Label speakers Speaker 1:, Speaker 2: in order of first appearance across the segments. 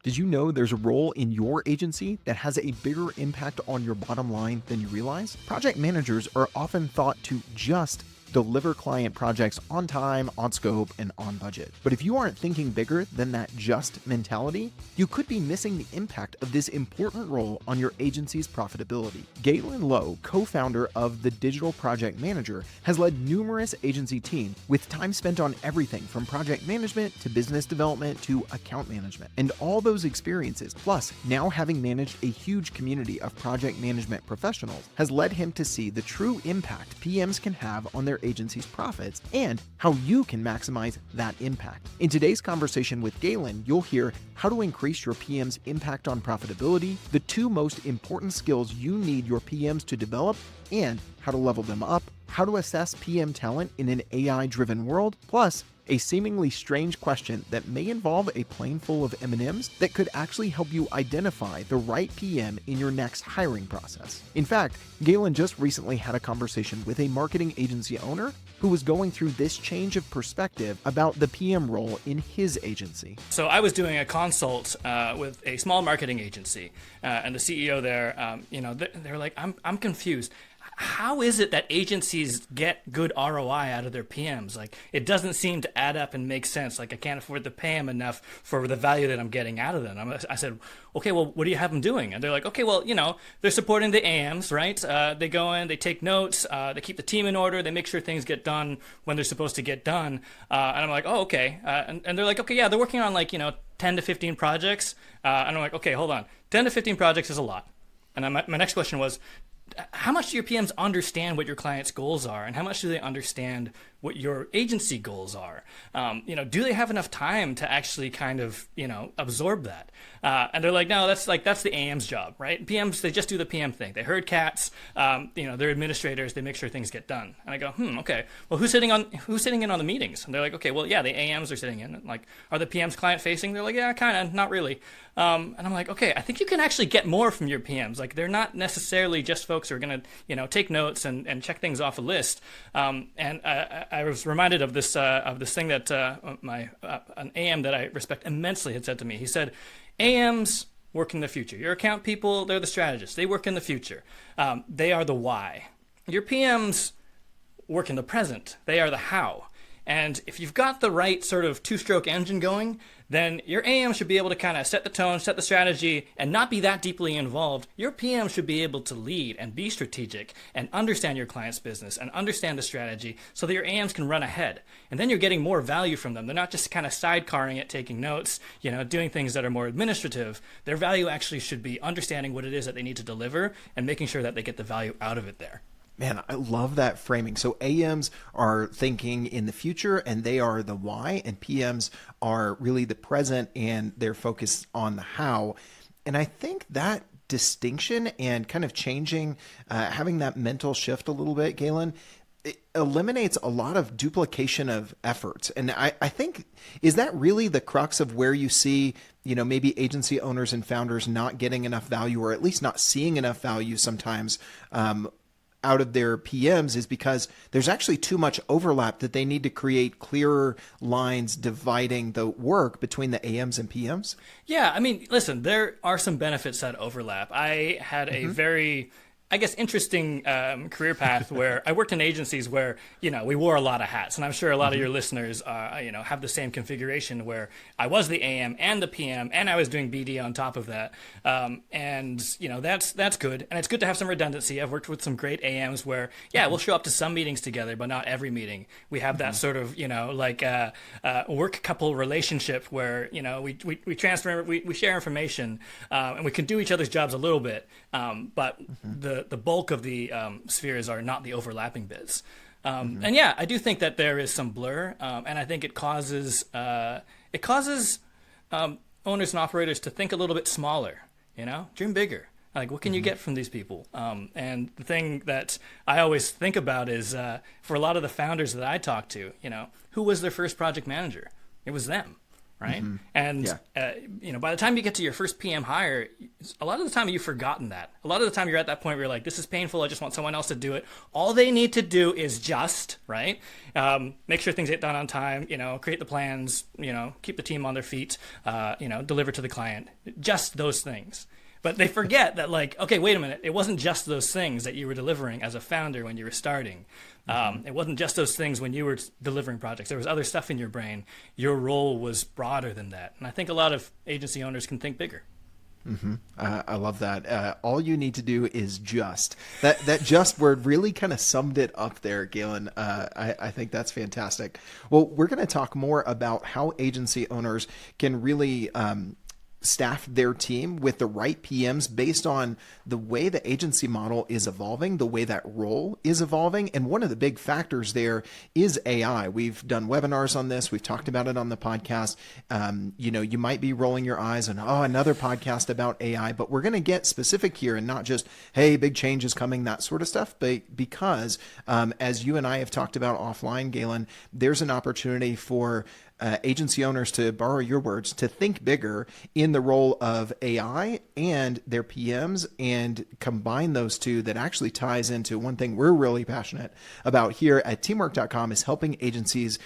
Speaker 1: Did you know there's a role in your agency that has a bigger impact on your bottom line than you realize? Project managers are often thought to just deliver client projects on time, on scope, and on budget. But if you aren't thinking bigger than that just mentality, you could be missing the impact of this important role on your agency's profitability. Galen Low, co-founder of The Digital Project Manager, has led numerous agency teams with time spent on everything from project management to business development to account management. And all those experiences, plus now having managed a huge community of project management professionals, has led him to see the true impact PMs can have on their agency's profits and how you can maximize that impact. In today's conversation with Galen, you'll hear how to increase your PM's impact on profitability, the two most important skills you need your PMs to develop, and how to level them up, how to assess PM talent in an AI-driven world, plus a seemingly strange question that may involve a plane full of M&Ms that could actually help you identify the right PM in your next hiring process. In fact, Galen just recently had a conversation with a marketing agency owner who was going through this change of perspective about the PM role in his agency.
Speaker 2: So I was doing a consult with a small marketing agency, and the CEO there, they're like, I'm confused. How is it that agencies get good ROI out of their PMs? Like, it doesn't seem to add up and make sense. Like, I can't afford to pay them enough for the value that I'm getting out of them. I said, okay, well, what do you have them doing? And they're like, okay, well, they're supporting the AMs, right? They go in, they take notes, they keep the team in order, they make sure things get done when they're supposed to get done. And I'm like, oh, okay. And they're like, okay, yeah, they're working on 10 to 15 projects. And I'm like, okay, hold on. 10 to 15 projects is a lot. And my next question was, how much do your PMs understand what your client's goals are, and how much do they understand what your agency goals are? Do they have enough time to actually kind of, absorb that? And they're like, no, that's the AM's job, right? PMs, they just do the PM thing. They herd cats, they're administrators, they make sure things get done. And I go, okay, well, who's sitting in on the meetings? And they're like, okay, well, yeah, the AMs are sitting in. Like, are the PMs client facing? They're like, yeah, kind of, not really. And I'm like, okay, I think you can actually get more from your PMs. Like, they're not necessarily just folks who are going to, take notes and check things off a list. And I was reminded of this thing that an AM that I respect immensely had said to me. He said, AMs work in the future. Your account people, they're the strategists. They work in the future. They are the why. Your PMs work in the present. They are the how. And if you've got the right sort of two-stroke engine going, then your AM should be able to kind of set the tone, set the strategy, and not be that deeply involved. Your PM should be able to lead and be strategic and understand your client's business and understand the strategy so that your AMs can run ahead. And then you're getting more value from them. They're not just kind of sidecarring it, taking notes, doing things that are more administrative. Their value actually should be understanding what it is that they need to deliver and making sure that they get the value out of it there.
Speaker 1: Man, I love that framing. So AMs are thinking in the future and they are the why, and PMs are really the present and they're focused on the how. And I think that distinction and kind of changing, having that mental shift a little bit, Galen, it eliminates a lot of duplication of efforts. And I think, is that really the crux of where you see, maybe agency owners and founders not getting enough value, or at least not seeing enough value sometimes, out of their PMs, is because there's actually too much overlap that they need to create clearer lines dividing the work between the AMs and PMs?
Speaker 2: Yeah, I mean, listen, there are some benefits that overlap. I had a very, interesting career path where I worked in agencies where, we wore a lot of hats. And I'm sure a lot of your listeners, have the same configuration where I was the AM and the PM and I was doing BD on top of that. That's good. And it's good to have some redundancy. I've worked with some great AMs where, we'll show up to some meetings together, but not every meeting. We have that sort of, work couple relationship where, we transfer, we share information, and we can do each other's jobs a little bit. But the bulk of the spheres are not the overlapping bits. And yeah, I do think that there is some blur, and I think it causes owners and operators to think a little bit smaller, dream bigger. Like, what can you get from these people? And the thing that I always think about is, for a lot of the founders that I talk to, who was their first project manager? It was them. right? And by the time you get to your first PM hire, a lot of the time you've forgotten that. A lot of the time you're at that point where you're like, this is painful. I just want someone else to do it. All they need to do is just, right? Make sure things get done on time, create the plans, keep the team on their feet, deliver to the client. Just those things. But they forget that, like, okay, wait a minute. It wasn't just those things that you were delivering as a founder when you were starting. It wasn't just those things when you were delivering projects. There was other stuff in your brain. Your role was broader than that. And I think a lot of agency owners can think bigger.
Speaker 1: I love that. All you need to do is just. That just word really kind of summed it up there, Galen. I think that's fantastic. Well, we're going to talk more about how agency owners can really staff their team with the right PMs based on the way the agency model is evolving, the way that role is evolving. And one of the big factors there is AI. We've done webinars on this. We've talked about it on the podcast. You might be rolling your eyes and, another podcast about AI, but we're going to get specific here and not just, hey, big change is coming, that sort of stuff. But because as you and I have talked about offline, Galen, there's an opportunity for agency owners, to borrow your words, to think bigger in the role of AI and their PMs, and combine those two. That actually ties into one thing we're really passionate about here at teamwork.com, is helping agencies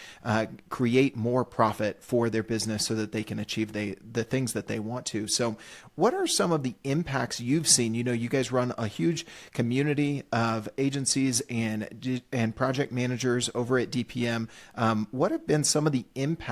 Speaker 1: create more profit for their business so that they can achieve the things that they want to. So what are some of the impacts you've seen? You guys run a huge community of agencies and project managers over at DPM. What have been some of the impacts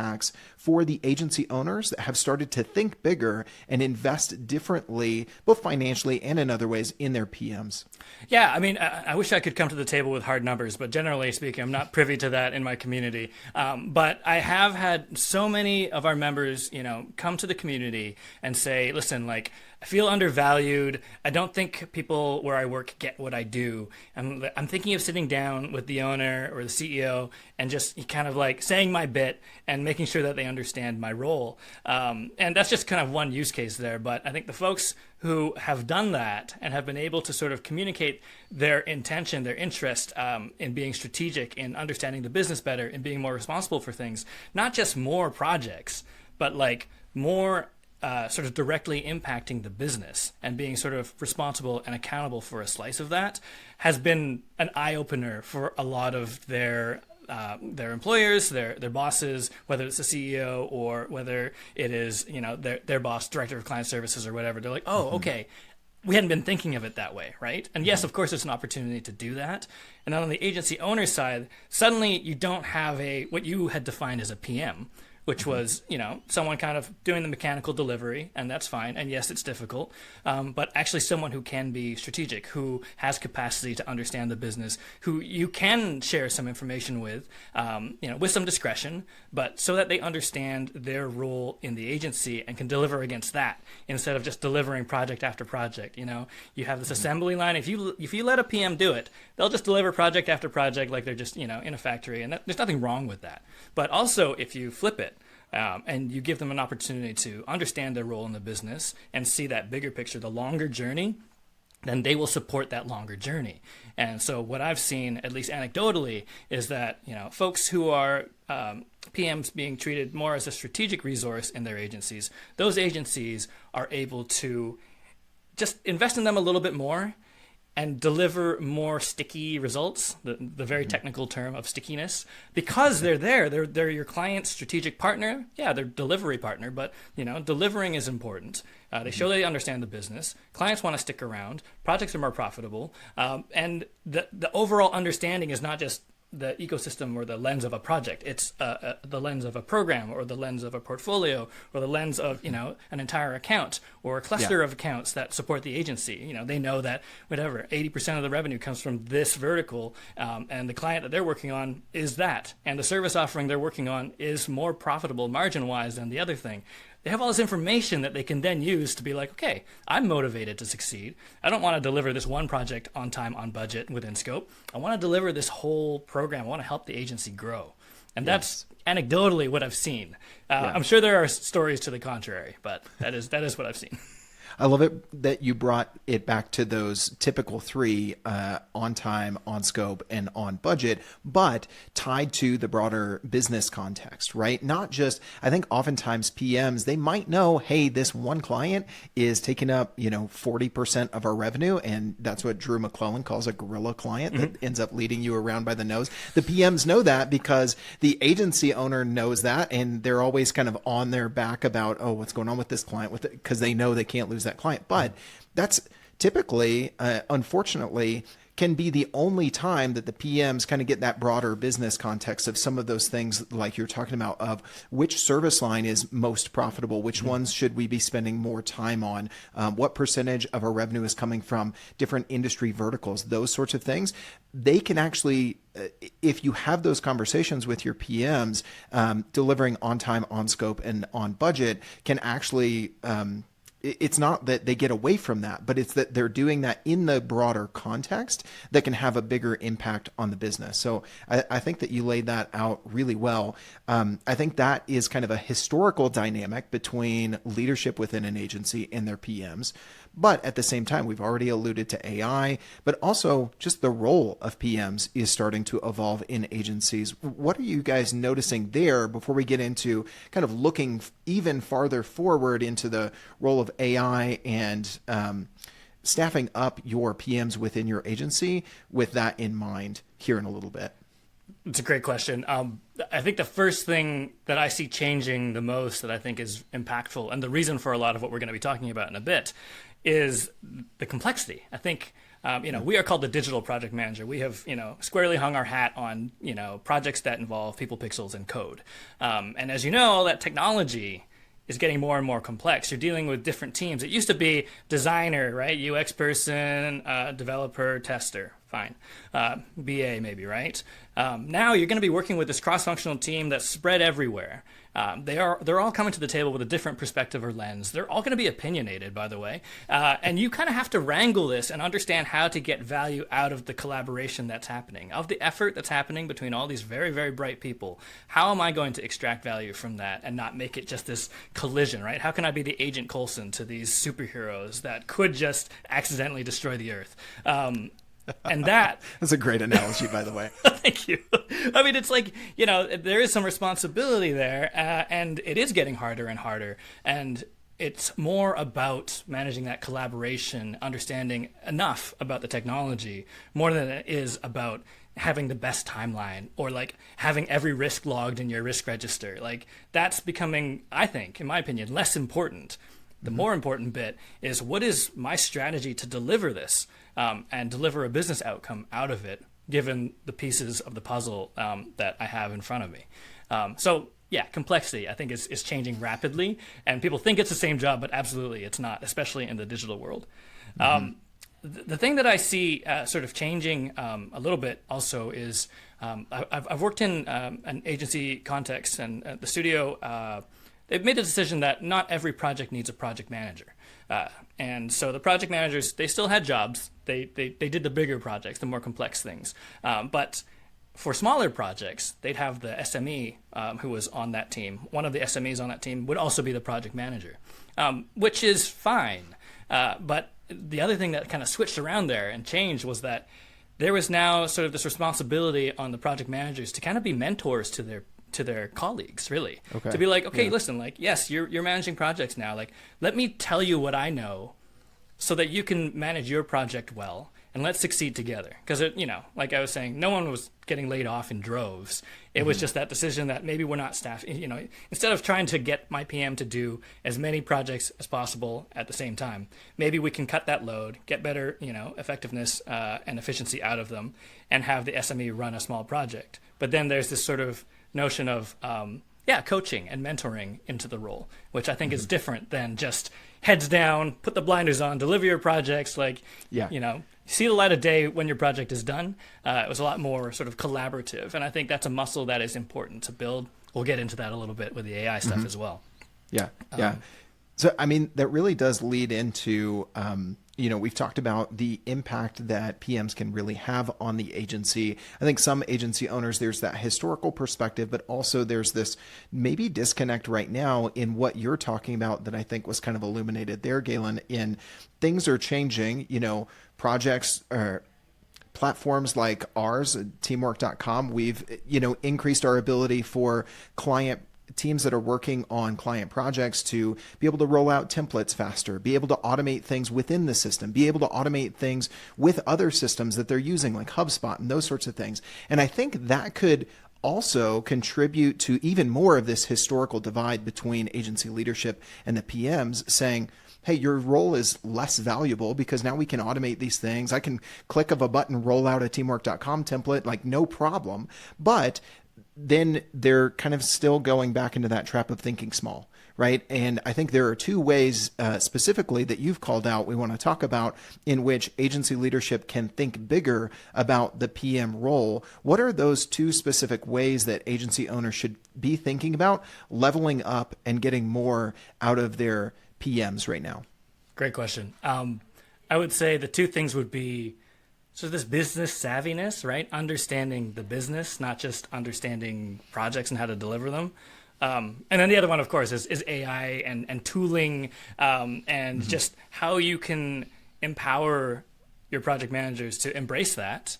Speaker 1: for the agency owners that have started to think bigger and invest differently, both financially and in other ways, in their PMs?
Speaker 2: Yeah, I mean, I wish I could come to the table with hard numbers, but generally speaking, I'm not privy to that in my community. But I have had so many of our members, come to the community and say, listen, like, I feel undervalued. I don't think people where I work get what I do. I'm thinking of sitting down with the owner or the CEO and just kind of like saying my bit and making sure that they understand my role. And that's just kind of one use case there. But I think the folks who have done that and have been able to sort of communicate their intention, their interest in being strategic, in understanding the business better, in being more responsible for things, not just more projects, but like more sort of directly impacting the business and being sort of responsible and accountable for a slice of that, has been an eye-opener for a lot of their employers, their bosses, whether it's the CEO or whether it is their boss, director of client services or whatever. They're like, okay, we hadn't been thinking of it that way, right? And yes, of course, it's an opportunity to do that. And then on the agency owner side, suddenly you don't have what you had defined as a PM, which was, someone kind of doing the mechanical delivery, and that's fine. And yes, it's difficult, but actually someone who can be strategic, who has capacity to understand the business, who you can share some information with, with some discretion, but so that they understand their role in the agency and can deliver against that instead of just delivering project after project. You have this assembly line. If you let a PM do it, they'll just deliver project after project like they're just, in a factory, and there's nothing wrong with that. But also, if you flip it, and you give them an opportunity to understand their role in the business and see that bigger picture, the longer journey, then they will support that longer journey. And so what I've seen, at least anecdotally, is that folks who are PMs being treated more as a strategic resource in their agencies, those agencies are able to just invest in them a little bit more and deliver more sticky results, the very technical term of stickiness, because they're there. They're your client's strategic partner. Yeah, they're delivery partner, but delivering is important. They show they understand the business. Clients want to stick around. Projects are more profitable, and the overall understanding is not just the ecosystem or the lens of a project. It's the lens of a program or the lens of a portfolio or the lens of an entire account or a cluster of accounts that support the agency. They know that 80% of the revenue comes from this vertical, and the client that they're working on is that, and the service offering they're working on is more profitable margin-wise than the other thing. They have all this information that they can then use to be like, okay, I'm motivated to succeed. I don't want to deliver this one project on time, on budget, within scope. I want to deliver this whole program. I want to help the agency grow. And that's anecdotally what I've seen. I'm sure there are stories to the contrary, but that is what I've seen.
Speaker 1: I love it that you brought it back to those typical three, on time, on scope, and on budget, but tied to the broader business context, right? Not just, I think oftentimes PMs, they might know, hey, this one client is taking up, 40% of our revenue. And that's what Drew McClellan calls a gorilla client that ends up leading you around by the nose. The PMs know that because the agency owner knows that, and they're always kind of on their back about, oh, what's going on with this client, because they know they can't lose that client. But that's typically, unfortunately, can be the only time that the PMs kind of get that broader business context of some of those things like you're talking about, of which service line is most profitable, which ones should we be spending more time on, what percentage of our revenue is coming from different industry verticals, those sorts of things. They can actually, if you have those conversations with your PMs, delivering on time, on scope, and on budget can actually, it's not that they get away from that, but it's that they're doing that in the broader context that can have a bigger impact on the business. So I think that you laid that out really well. I think that is kind of a historical dynamic between leadership within an agency and their PMs. But at the same time, we've already alluded to AI, but also just the role of PMs is starting to evolve in agencies. What are you guys noticing there before we get into kind of looking even farther forward into the role of AI and staffing up your PMs within your agency with that in mind here in a little bit?
Speaker 2: It's a great question. I think the first thing that I see changing the most that I think is impactful, and the reason for a lot of what we're going to be talking about in a bit, is the complexity. I think, we are called the digital project manager. We have, squarely hung our hat on, projects that involve people, pixels, and code. And as you know, that technology is getting more and more complex. You're dealing with different teams. It used to be designer, right? UX person, developer, tester, fine. BA maybe, right? Now you're going to be working with this cross-functional team that's spread everywhere. They're all coming to the table with a different perspective or lens. They're all going to be opinionated, by the way. And you kind of have to wrangle this and understand how to get value out of the collaboration that's happening, of the effort that's happening between all these very, very bright people. How am I going to extract value from that and not make it just this collision, right? How can I be the Agent Coulson to these superheroes that could just accidentally destroy the Earth? And that's
Speaker 1: a great analogy, by the way.
Speaker 2: Thank you. I mean, it's like, there is some responsibility there, and it is getting harder and harder. And it's more about managing that collaboration, understanding enough about the technology, more than it is about having the best timeline or like having every risk logged in your risk register. Like, that's becoming, I think, in my opinion, less important. The more important bit is, what is my strategy to deliver this? And deliver a business outcome out of it, given the pieces of the puzzle that I have in front of me. So yeah, complexity, I think, is changing rapidly, and people think it's the same job, but absolutely it's not, especially in the digital world. The thing that I see sort of changing a little bit also is, I've worked in an agency context, and the studio, they've made a decision that not every project needs a project manager. And so the project managers, they still had jobs. They did the bigger projects, the more complex things. But for smaller projects, they'd have the SME who was on that team. One of the SMEs on that team would also be the project manager, which is fine. But the other thing that kind of switched around there and changed was that there was now sort of this responsibility on the project managers to kind of be mentors to their colleagues, really. Okay. To be like, okay, listen, like, yes, you're managing projects now. Like, let me tell you what I know so that you can manage your project well, and let's succeed together. Because, like I was saying, no one was getting laid off in droves. It was just that decision that maybe we're not staffing, instead of trying to get my PM to do as many projects as possible at the same time, maybe we can cut that load, get better, effectiveness and efficiency out of them, and have the SME run a small project. But then there's this sort of notion of coaching and mentoring into the role, which I think is different than just heads down, put the blinders on, deliver your projects, see the light of day when your project is done. It was a lot more sort of collaborative, and I think that's a muscle that is important to build. We'll get into that a little bit with the AI stuff as well.
Speaker 1: Yeah. So, I mean, that really does lead into, we've talked about the impact that PMs can really have on the agency. I think some agency owners, there's that historical perspective, but also there's this maybe disconnect right now in what you're talking about that I think was kind of illuminated there, Galen, in things are changing, projects are platforms like ours, teamwork.com, we've increased our ability for client teams that are working on client projects to be able to roll out templates faster, be able to automate things within the system, be able to automate things with other systems that they're using like HubSpot and those sorts of things. And I think that could also contribute to even more of this historical divide between agency leadership and the PMs saying, hey, your role is less valuable because now we can automate these things. I can click of a button, roll out a teamwork.com template, like no problem. But then they're kind of still going back into that trap of thinking small, right? And I think there are two ways specifically that you've called out we want to talk about in which agency leadership can think bigger about the PM role. What are those two specific ways that agency owners should be thinking about leveling up and getting more out of their PMs right now?
Speaker 2: Great question. I would say the two things would be this business savviness, right? Understanding the business, not just understanding projects and how to deliver them. And then the other one, of course, is AI and tooling and just how you can empower your project managers to embrace that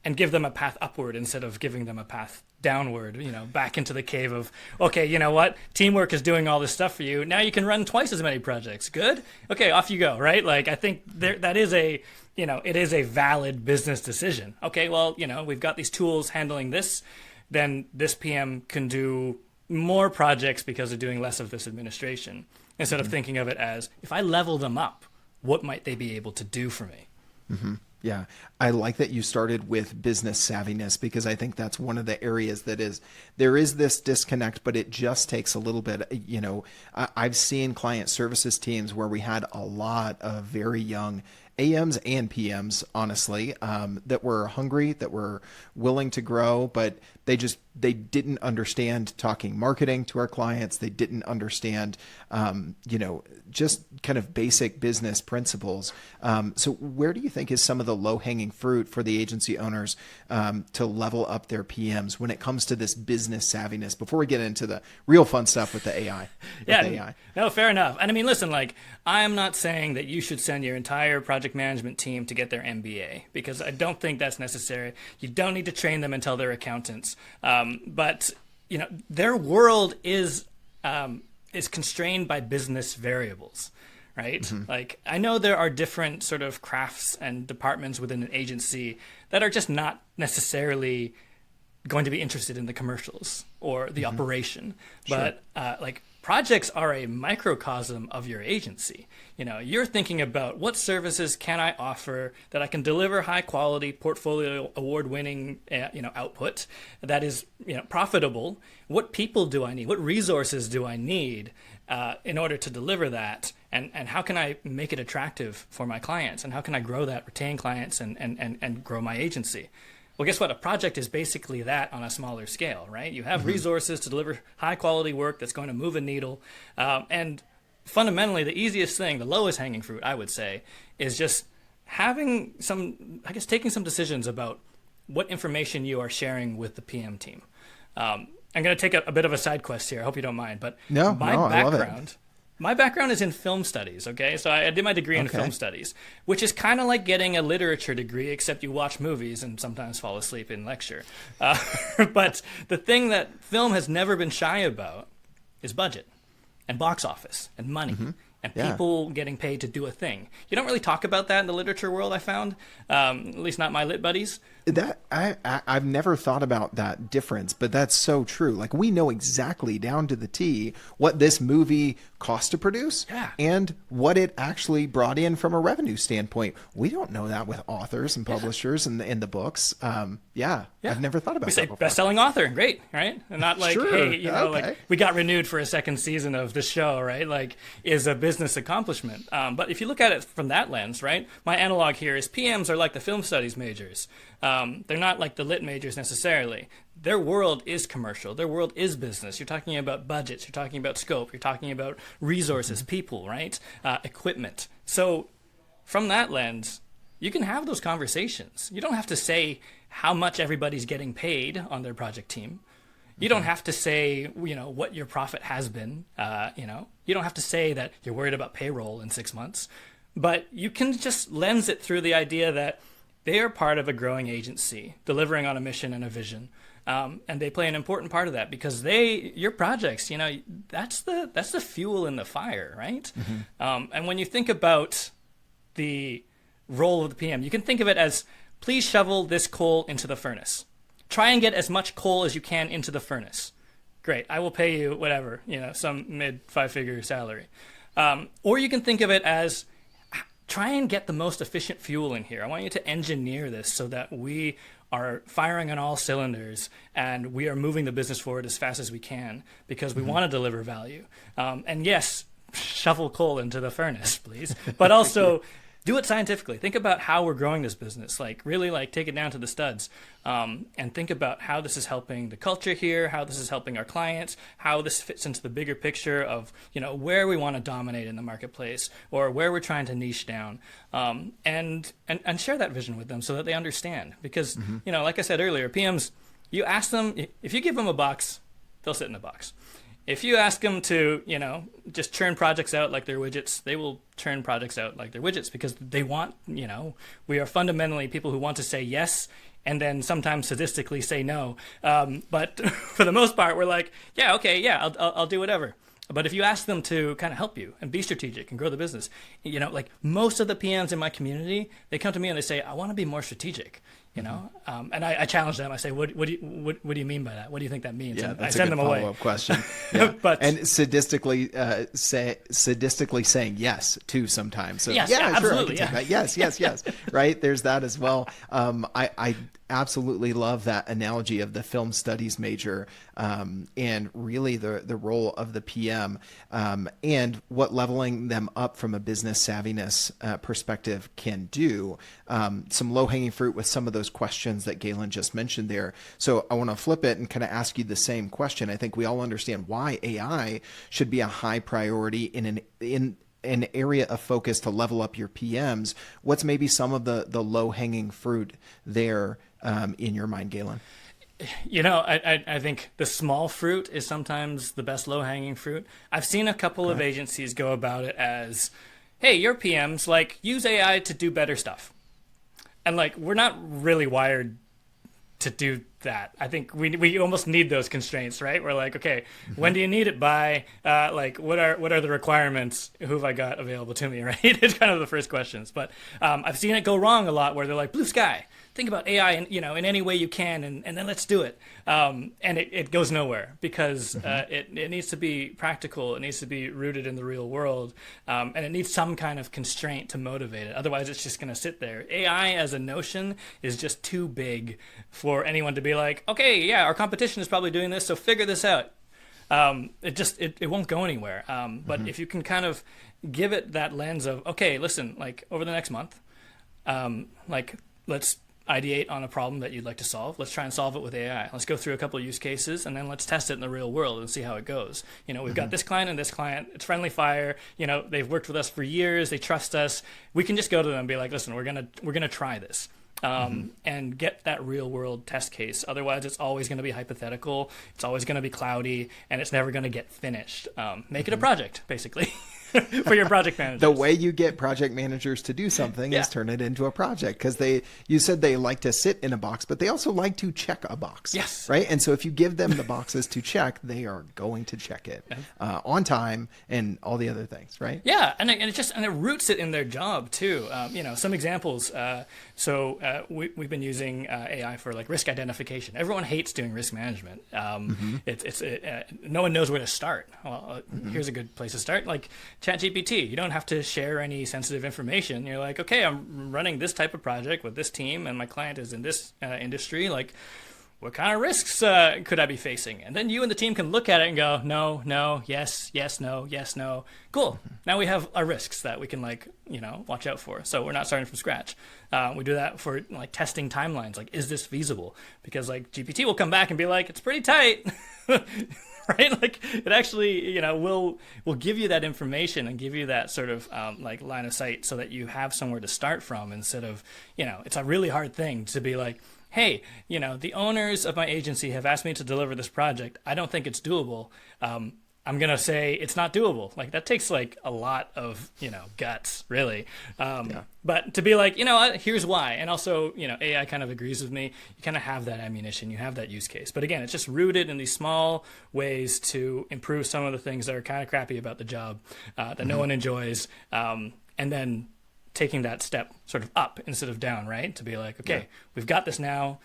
Speaker 2: and give them a path upward instead of giving them a path downward, back into the cave of, okay, you know what? Teamwork is doing all this stuff for you. Now you can run twice as many projects. Good? Okay, off you go, right? Like, I think that is it is a valid business decision. Okay, well, we've got these tools handling this, then this PM can do more projects because they're doing less of this administration. Instead of thinking of it as, if I level them up, what might they be able to do for me?
Speaker 1: Mm-hmm. Yeah, I like that you started with business savviness because I think that's one of the areas there is this disconnect, but it just takes a little bit. I've seen client services teams where we had a lot of very young AMs and PMs, honestly, that were hungry, that were willing to grow, but they didn't understand talking marketing to our clients. They didn't understand, just kind of basic business principles. So where do you think is some of the low hanging fruit for the agency owners to level up their PMs when it comes to this business savviness before we get into the real fun stuff with the AI?
Speaker 2: No, fair enough. And I mean, listen, I'm not saying that you should send your entire project management team to get their MBA because I don't think that's necessary. You don't need to train them until they're accountants. But their world is constrained by business variables, right? Mm-hmm. I know there are different sort of crafts and departments within an agency that are just not necessarily going to be interested in the commercials or the operation, but projects are a microcosm of your agency. You're thinking about what services can I offer that I can deliver high quality portfolio award winning output that is profitable. What people do I need? What resources do I need in order to deliver that? And how can I make it attractive for my clients? And how can I grow that, retain clients and grow my agency? Well, guess what? A project is basically that on a smaller scale, right? You have resources to deliver high quality work that's going to move a needle. And fundamentally, the easiest thing, the lowest hanging fruit, I would say, is just taking some decisions about what information you are sharing with the PM team. I'm going to take a bit of a side quest here. I hope you don't mind. But I love it. My background is in film studies, okay? So I did my degree in film studies, which is kind of like getting a literature degree, except you watch movies and sometimes fall asleep in lecture. But the thing that film has never been shy about is budget and box office and money and people getting paid to do a thing. You don't really talk about that in the literature world, I found, at least not my lit buddies.
Speaker 1: That I've never thought about that difference, but that's so true. We know exactly down to the T what this movie cost to produce and what it actually brought in from a revenue standpoint. We don't know that with authors and publishers and the books. I've never thought about that before.
Speaker 2: Best-selling author, great, right? And not hey, we got renewed for a second season of the show, right? Is a business business accomplishment. But if you look at it from that lens, right, my analog here is PMs are like the film studies majors. They're not like the lit majors necessarily. Their world is commercial. Their world is business. You're talking about budgets. You're talking about scope. You're talking about resources, people, right? Equipment. So from that lens, you can have those conversations. You don't have to say how much everybody's getting paid on their project team. You don't have to say, what your profit has been. You don't have to say that you're worried about payroll in 6 months. But you can just lens it through the idea that they are part of a growing agency, delivering on a mission and a vision. And they play an important part of that because your projects, that's the fuel in the fire, right? And when you think about the role of the PM, you can think of it as, please shovel this coal into the furnace. Try and get as much coal as you can into the furnace. Great, I will pay you whatever, some mid 5-figure salary. Or you can think of it as, try and get the most efficient fuel in here. I want you to engineer this so that we are firing on all cylinders and we are moving the business forward as fast as we can because we want to deliver value. And yes, shovel coal into the furnace, please. But also do it scientifically. Think about how we're growing this business. Really take it down to the studs, and think about how this is helping the culture here, how this is helping our clients, how this fits into the bigger picture of where we want to dominate in the marketplace or where we're trying to niche down, and share that vision with them so that they understand. Because like I said earlier, PMs, you ask them, if you give them a box, they'll sit in the box. If you ask them to, just churn projects out like they're widgets, they will churn projects out like they're widgets because they want, we are fundamentally people who want to say yes and then sometimes sadistically say no. But for the most part, we're like, yeah, okay, yeah, I'll do whatever. But if you ask them to kind of help you and be strategic and grow the business, most of the PMs in my community, they come to me and they say, I want to be more strategic. And I challenge them. I say, what do you mean by that? What do you think that means?
Speaker 1: Yeah,
Speaker 2: and
Speaker 1: that's
Speaker 2: I send
Speaker 1: a good
Speaker 2: them away.
Speaker 1: follow-up question. Yeah.
Speaker 2: And
Speaker 1: sadistically saying yes too sometimes. So,
Speaker 2: yes,
Speaker 1: yeah, sure,
Speaker 2: absolutely.
Speaker 1: I can take that. Yes. Right. There's that as well. I absolutely love that analogy of the film studies major, and really the role of the PM, and what leveling them up from a business savviness perspective can do. Some low-hanging fruit with some of those questions that Galen just mentioned there. So I want to flip it and kind of ask you the same question. I think we all understand why AI should be a high priority in an area of focus to level up your PMs. What's maybe some of the low-hanging fruit there in your mind, Galen?
Speaker 2: I think the small fruit is sometimes the best low-hanging fruit. I've seen a couple of agencies go about it as, hey, your PMs, use AI to do better stuff. And we're not really wired to do that. I think we almost need those constraints, right? We're like, okay, when do you need it by? What are the requirements? Who have I got available to me, right? It's kind of the first questions. But I've seen it go wrong a lot where they're like, blue sky. Think about AI in any way you can, and then let's do it. And it goes nowhere because it needs to be practical. It needs to be rooted in the real world, and it needs some kind of constraint to motivate it. Otherwise, it's just going to sit there. AI as a notion is just too big for anyone to be like, okay, yeah, our competition is probably doing this, so figure this out. It won't go anywhere. But if you can kind of give it that lens of, okay, listen, over the next month, let's ideate on a problem that you'd like to solve. Let's try and solve it with AI. Let's go through a couple of use cases and then let's test it in the real world and see how it goes. We've got this client and this client. It's friendly fire. They've worked with us for years. They trust us. We can just go to them and be like, listen, we're gonna try this. And get that real world test case. Otherwise, it's always going to be hypothetical. It's always going to be cloudy, and it's never going to get finished. Make it a project, basically. For your project managers.
Speaker 1: The way you get project managers to do something is turn it into a project, because you said they like to sit in a box, but they also like to check a box.
Speaker 2: Yes.
Speaker 1: Right. And so if you give them the boxes to check, they are going to check it on time and all the other things. Right.
Speaker 2: Yeah. And it roots it in their job too. Some examples. We've been using AI for risk identification. Everyone hates doing risk management. No one knows where to start. Well, here's a good place to start. ChatGPT, you don't have to share any sensitive information. You're like, okay, I'm running this type of project with this team and my client is in this industry. what kind of risks could I be facing? And then you and the team can look at it and go, no, no, yes, yes, no, yes, no. Cool. Now we have our risks that we can watch out for. So we're not starting from scratch. We do that for testing timelines. Like, is this feasible? Because GPT will come back and be like, it's pretty tight. Right? Like, it actually, will give you that information and give you that sort of line of sight so that you have somewhere to start from instead of, it's a really hard thing to be like, hey, the owners of my agency have asked me to deliver this project. I don't think it's doable. I'm going to say it's not doable. Like, that takes a lot of, guts, really. But to be like, here's why. And also, AI kind of agrees with me. You kind of have that ammunition. You have that use case. But again, it's just rooted in these small ways to improve some of the things that are kind of crappy about the job that no one enjoys. And then taking that step sort of up instead of down, right? To be like, okay, we've got this now.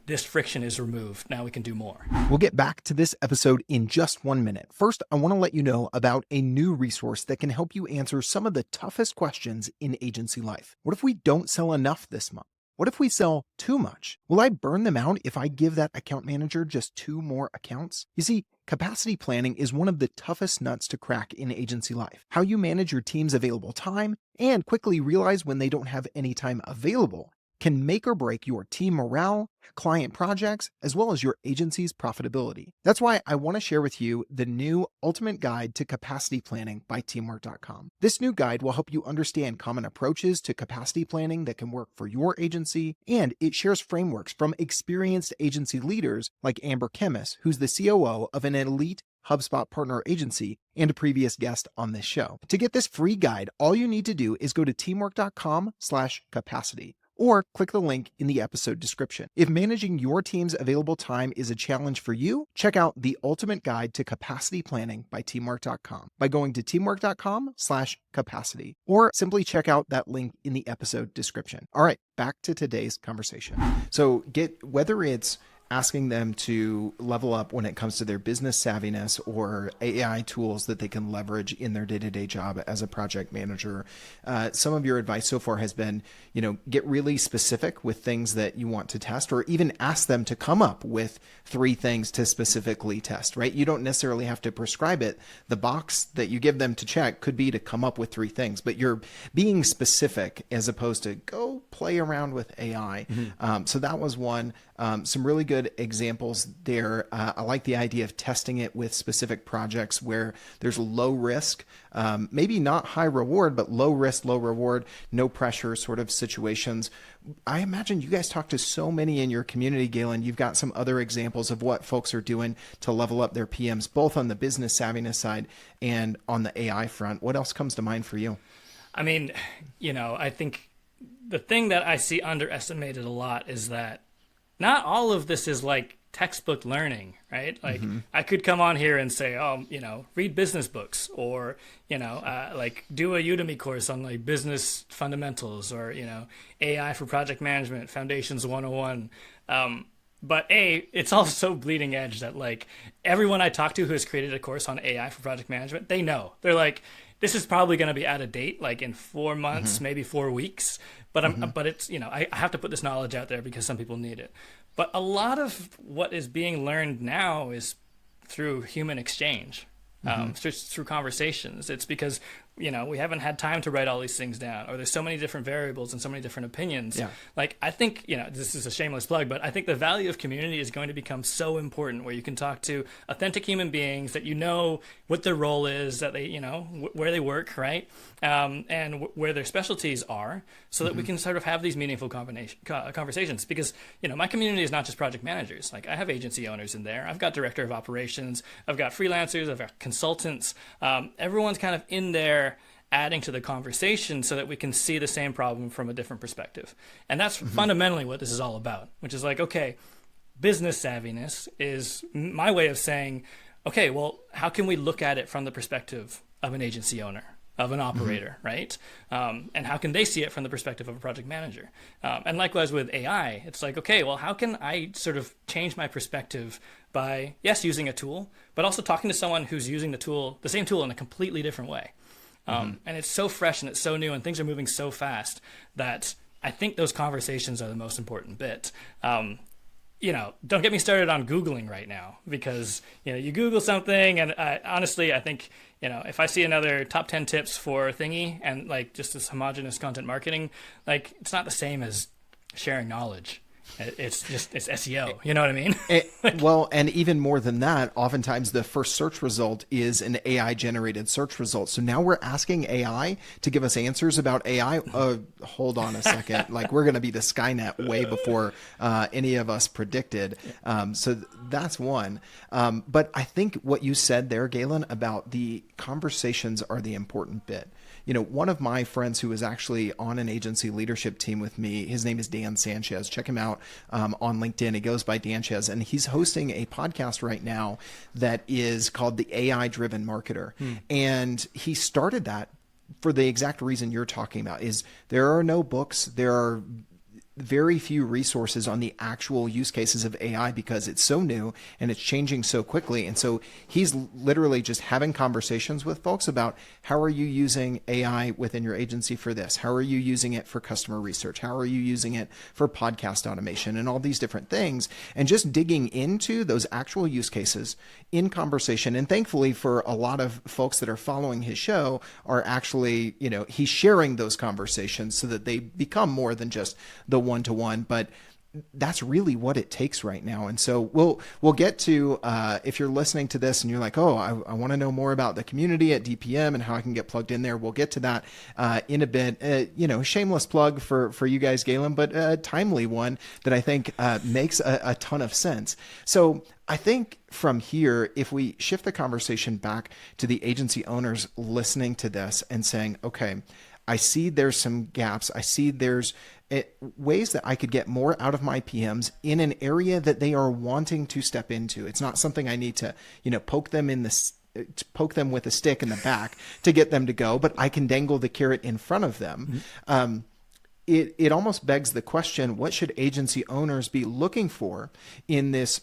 Speaker 2: This friction is removed. Now we can do more.
Speaker 1: We'll get back to this episode in just 1 minute. First, I want to let you know about a new resource that can help you answer some of the toughest questions in agency life. What if we don't sell enough this month? What if we sell too much? Will I burn them out if I give that account manager just 2 more accounts? You see, capacity planning is one of the toughest nuts to crack in agency life. How you manage your team's available time and quickly realize when they don't have any time available can make or break your team morale, client projects, as well as your agency's profitability. That's why I want to share with you the new Ultimate Guide to Capacity Planning by Teamwork.com. This new guide will help you understand common approaches to capacity planning that can work for your agency, and it shares frameworks from experienced agency leaders like Amber Kemmis, who's the COO of an elite HubSpot partner agency and a previous guest on this show. To get this free guide, all you need to do is go to teamwork.com/capacity. Or click the link in the episode description. If managing your team's available time is a challenge for you, check out the Ultimate Guide to Capacity Planning by Teamwork.com by going to teamwork.com/capacity, or simply check out that link in the episode description. All right, back to today's conversation. So whether it's asking them to level up when it comes to their business savviness or AI tools that they can leverage in their day-to-day job as a project manager. Some of your advice so far has been, get really specific with things that you want to test, or even ask them to come up with 3 things to specifically test, right? You don't necessarily have to prescribe it. The box that you give them to check could be to come up with 3 things, but you're being specific as opposed to go play around with AI. So that was one. Some really good examples there. I like the idea of testing it with specific projects where there's low risk, maybe not high reward, but low risk, low reward, no pressure sort of situations. I imagine you guys talk to so many in your community, Galen. You've got some other examples of what folks are doing to level up their PMs, both on the business savviness side and on the AI front. What else comes to mind for you?
Speaker 2: I mean, I think the thing that I see underestimated a lot is that not all of this is textbook learning, right? I could come on here and say, read business books, or, do a Udemy course on business fundamentals, or, AI for project management, Foundations 101. But it's all so bleeding edge that everyone I talk to who has created a course on AI for project management, they know. They're like, this is probably going to be out of date, in 4 months, maybe 4 weeks. But but it's, I have to put this knowledge out there because some people need it. But a lot of what is being learned now is through human exchange, through conversations. It's because, we haven't had time to write all these things down, or there's so many different variables and so many different opinions.
Speaker 1: Yeah.
Speaker 2: I think, this is a shameless plug, but I think the value of community is going to become so important, where you can talk to authentic human beings that what their role is, that they, where they work, right? And where their specialties are, so that we can sort of have these meaningful conversations. Because, my community is not just project managers. I have agency owners in there. I've got director of operations. I've got freelancers. I've got consultants. Everyone's kind of in there adding to the conversation so that we can see the same problem from a different perspective. And that's fundamentally what this is all about, which is okay, business savviness is my way of saying, okay, well, how can we look at it from the perspective of an agency owner, of an operator, right? And how can they see it from the perspective of a project manager? And likewise with AI, it's okay, well, how can I sort of change my perspective by, yes, using a tool, but also talking to someone who's using the same tool in a completely different way. And it's so fresh and it's so new and things are moving so fast that I think those conversations are the most important bit. don't get me started on Googling right now, because, you Google something, and honestly, I think, if I see another top 10 tips for thingy and like just this homogenous content marketing, like it's not the same as sharing knowledge. It's SEO. You know what I mean?
Speaker 1: Well, and even more than that, oftentimes the first search result is an AI generated search result. So now we're asking AI to give us answers about AI. Hold on a second. Like, we're going to be the Skynet way before any of us predicted. So that's one. But I think what you said there, Galen, about the conversations are the important bit. One of my friends who was actually on an agency leadership team with me, his name is Dan Sanchez. Check him out on LinkedIn. He goes by Danchez, and he's hosting a podcast right now that is called The AI Driven Marketer. And he started that for the exact reason you're talking about. Is there are no books, there are very few resources on the actual use cases of AI because it's so new and it's changing so quickly. And so he's literally just having conversations with folks about, how are you using AI within your agency for this? How are you using it for customer research? How are you using it for podcast automation and all these different things? And just digging into those actual use cases in conversation. And thankfully, for a lot of folks that are following his show, are actually, he's sharing those conversations so that they become more than just the one-to-one, but that's really what it takes right now. And so we'll get to, if you're listening to this and you're like, oh, I want to know more about the community at DPM and how I can get plugged in there. We'll get to that in a bit. Shameless plug for you guys, Galen, but a timely one that I think makes a ton of sense. So I think from here, if we shift the conversation back to the agency owners listening to this and saying, okay, I see there's some gaps. I see there's ways that I could get more out of my PMs in an area that they are wanting to step into. It's not something I need to, poke them with a stick in the back to get them to go, but I can dangle the carrot in front of them. It almost begs the question, what should agency owners be looking for in this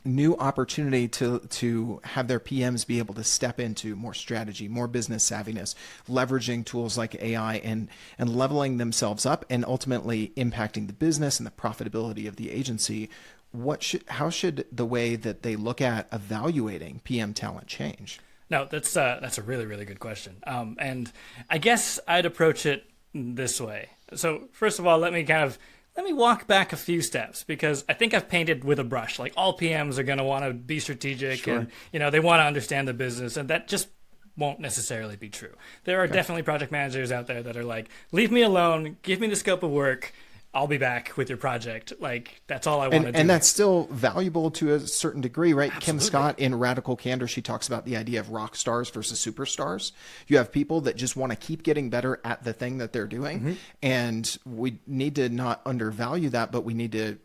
Speaker 1: new opportunity to have their PMs be able to step into more strategy, more business savviness, leveraging tools like AI and leveling themselves up and ultimately impacting the business and the profitability of the agency? How should the way that they look at evaluating PM talent change?
Speaker 2: No, that's a really, really good question. And I guess I'd approach it this way. So first of all, let me walk back a few steps, because I think I've painted with a brush. Like, all PMs are going to want to be strategic,
Speaker 1: Sure.
Speaker 2: and they want to understand the business, and that just won't necessarily be true. There are definitely project managers out there that are like, leave me alone, give me the scope of work, I'll be back with your project. Like, that's all I want to do.
Speaker 1: And that's still valuable to a certain degree, right?
Speaker 2: Absolutely.
Speaker 1: Kim Scott in Radical Candor, she talks about the idea of rock stars versus superstars. You have people that just want to keep getting better at the thing that they're doing. And we need to not undervalue that, but we need to,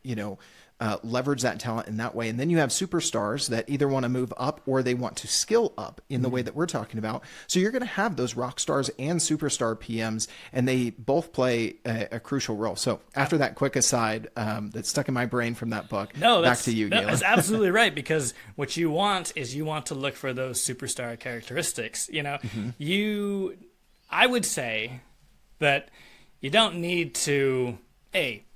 Speaker 1: leverage that talent in that way. And then you have superstars that either want to move up or they want to skill up in the way that we're talking about. So you're going to have those rock stars and superstar PMs, and they both play a crucial role. So after that quick aside that stuck in my brain from that book, back to you, Galen.
Speaker 2: That's absolutely right, because what you want to look for those superstar characteristics. I would say that you don't need to,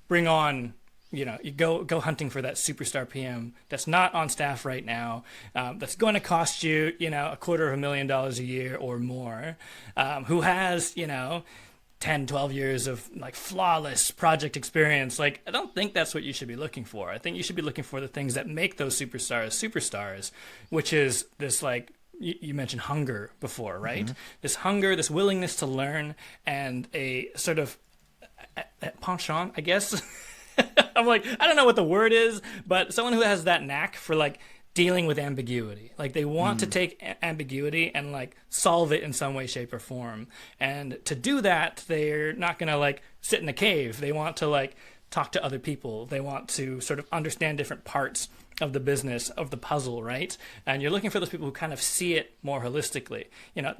Speaker 2: bring on, you go hunting for that superstar PM that's not on staff right now, that's going to cost you, $250,000 a year or more, who has, 10, 12 years of like flawless project experience. Like, I don't think that's what you should be looking for. I think you should be looking for the things that make those superstars, which is this, like, you mentioned hunger before, right? This hunger, this willingness to learn, and a sort of penchant, I guess. I'm like, I don't know what the word is, but someone who has that knack for like dealing with ambiguity. Like, they want to take ambiguity and like solve it in some way, shape, or form. And to do that, they're not going to like sit in a cave. They want to like talk to other people. They want to sort of understand different parts of the business, of the puzzle, right? And you're looking for those people who kind of see it more holistically.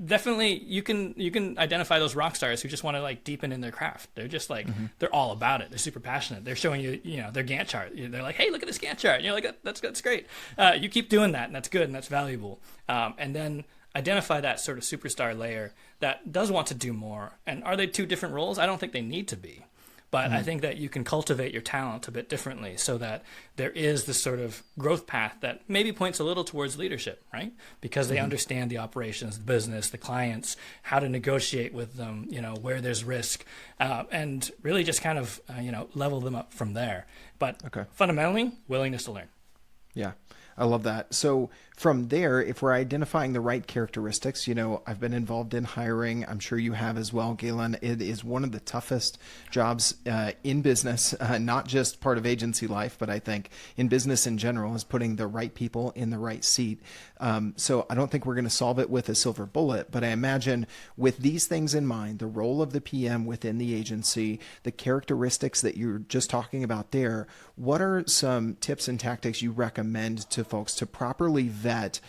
Speaker 2: Definitely you can identify those rock stars who just want to like deepen in their craft. They're just like, they're all about it. They're super passionate. They're showing you, their Gantt chart. They're like, hey, look at this Gantt chart. And you're like, that's great. You keep doing that, and that's good, and that's valuable. And then identify that sort of superstar layer that does want to do more. And are they two different roles? I don't think they need to be. But I think that you can cultivate your talent a bit differently so that there is this sort of growth path that maybe points a little towards leadership, right? Because they understand the operations, the business, the clients, how to negotiate with them, where there's risk, and really just kind of, level them up from there. But fundamentally, willingness to learn.
Speaker 1: Yeah, I love that. So from there, if we're identifying the right characteristics, I've been involved in hiring. I'm sure you have as well, Galen. It is one of the toughest jobs in business, not just part of agency life, but I think in business in general, is putting the right people in the right seat. So I don't think we're going to solve it with a silver bullet, but I imagine with these things in mind, the role of the PM within the agency, the characteristics that you're just talking about there, what are some tips and tactics you recommend to folks to properly vet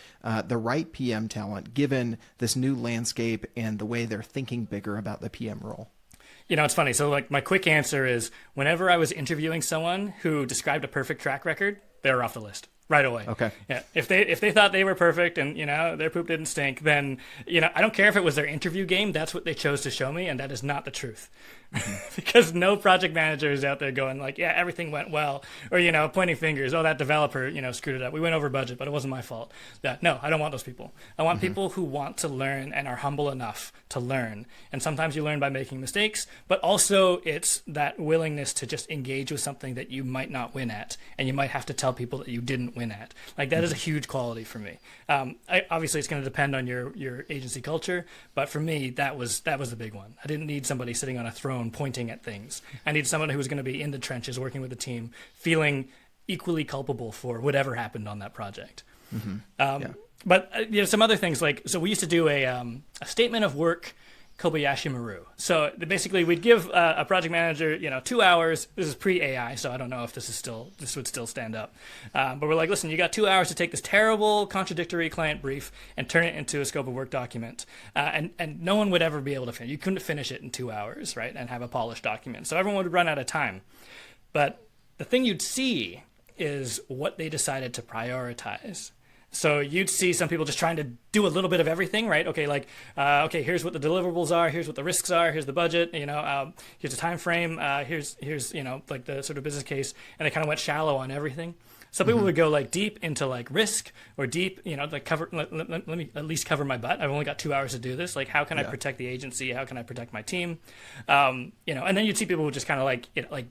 Speaker 1: the right PM talent given this new landscape and the way they're thinking bigger about the PM role?
Speaker 2: It's funny. So like my quick answer is whenever I was interviewing someone who described a perfect track record, they were off the list right away.
Speaker 1: Okay.
Speaker 2: Yeah. If they thought they were perfect and, their poop didn't stink, then, I don't care if it was their interview game. That's what they chose to show me. And that is not the truth. Because no project manager is out there going like, yeah, everything went well. Or, pointing fingers. Oh, that developer, screwed it up. We went over budget, but it wasn't my fault. No, I don't want those people. I want people who want to learn and are humble enough to learn. And sometimes you learn by making mistakes, but also it's that willingness to just engage with something that you might not win at. And you might have to tell people that you didn't win at. Like that is a huge quality for me. Obviously, it's going to depend on your agency culture. But for me, that was the big one. I didn't need somebody sitting on a throne pointing at things. I need someone who was going to be in the trenches working with the team, feeling equally culpable for whatever happened on that project. But some other things so we used to do a statement of work Kobayashi Maru. So basically we'd give a project manager 2 hours. This is pre-AI, so I don't know if this would still stand up. But we're like, listen, you got 2 hours to take this terrible contradictory client brief and turn it into a scope of work document. And no one would ever be able to finish. You couldn't finish it in 2 hours, right? And have a polished document. So everyone would run out of time. But the thing you'd see is what they decided to prioritize. So you'd see some people just trying to do a little bit of everything, right? Okay, here's what the deliverables are, here's what the risks are, here's the budget, here's the time frame, here's the sort of business case, and they kind of went shallow on everything. Some people would go deep into risk or deep, cover. Let me at least cover my butt. I've only got 2 hours to do this. How can I protect the agency? How can I protect my team? And then you'd see people who just kind of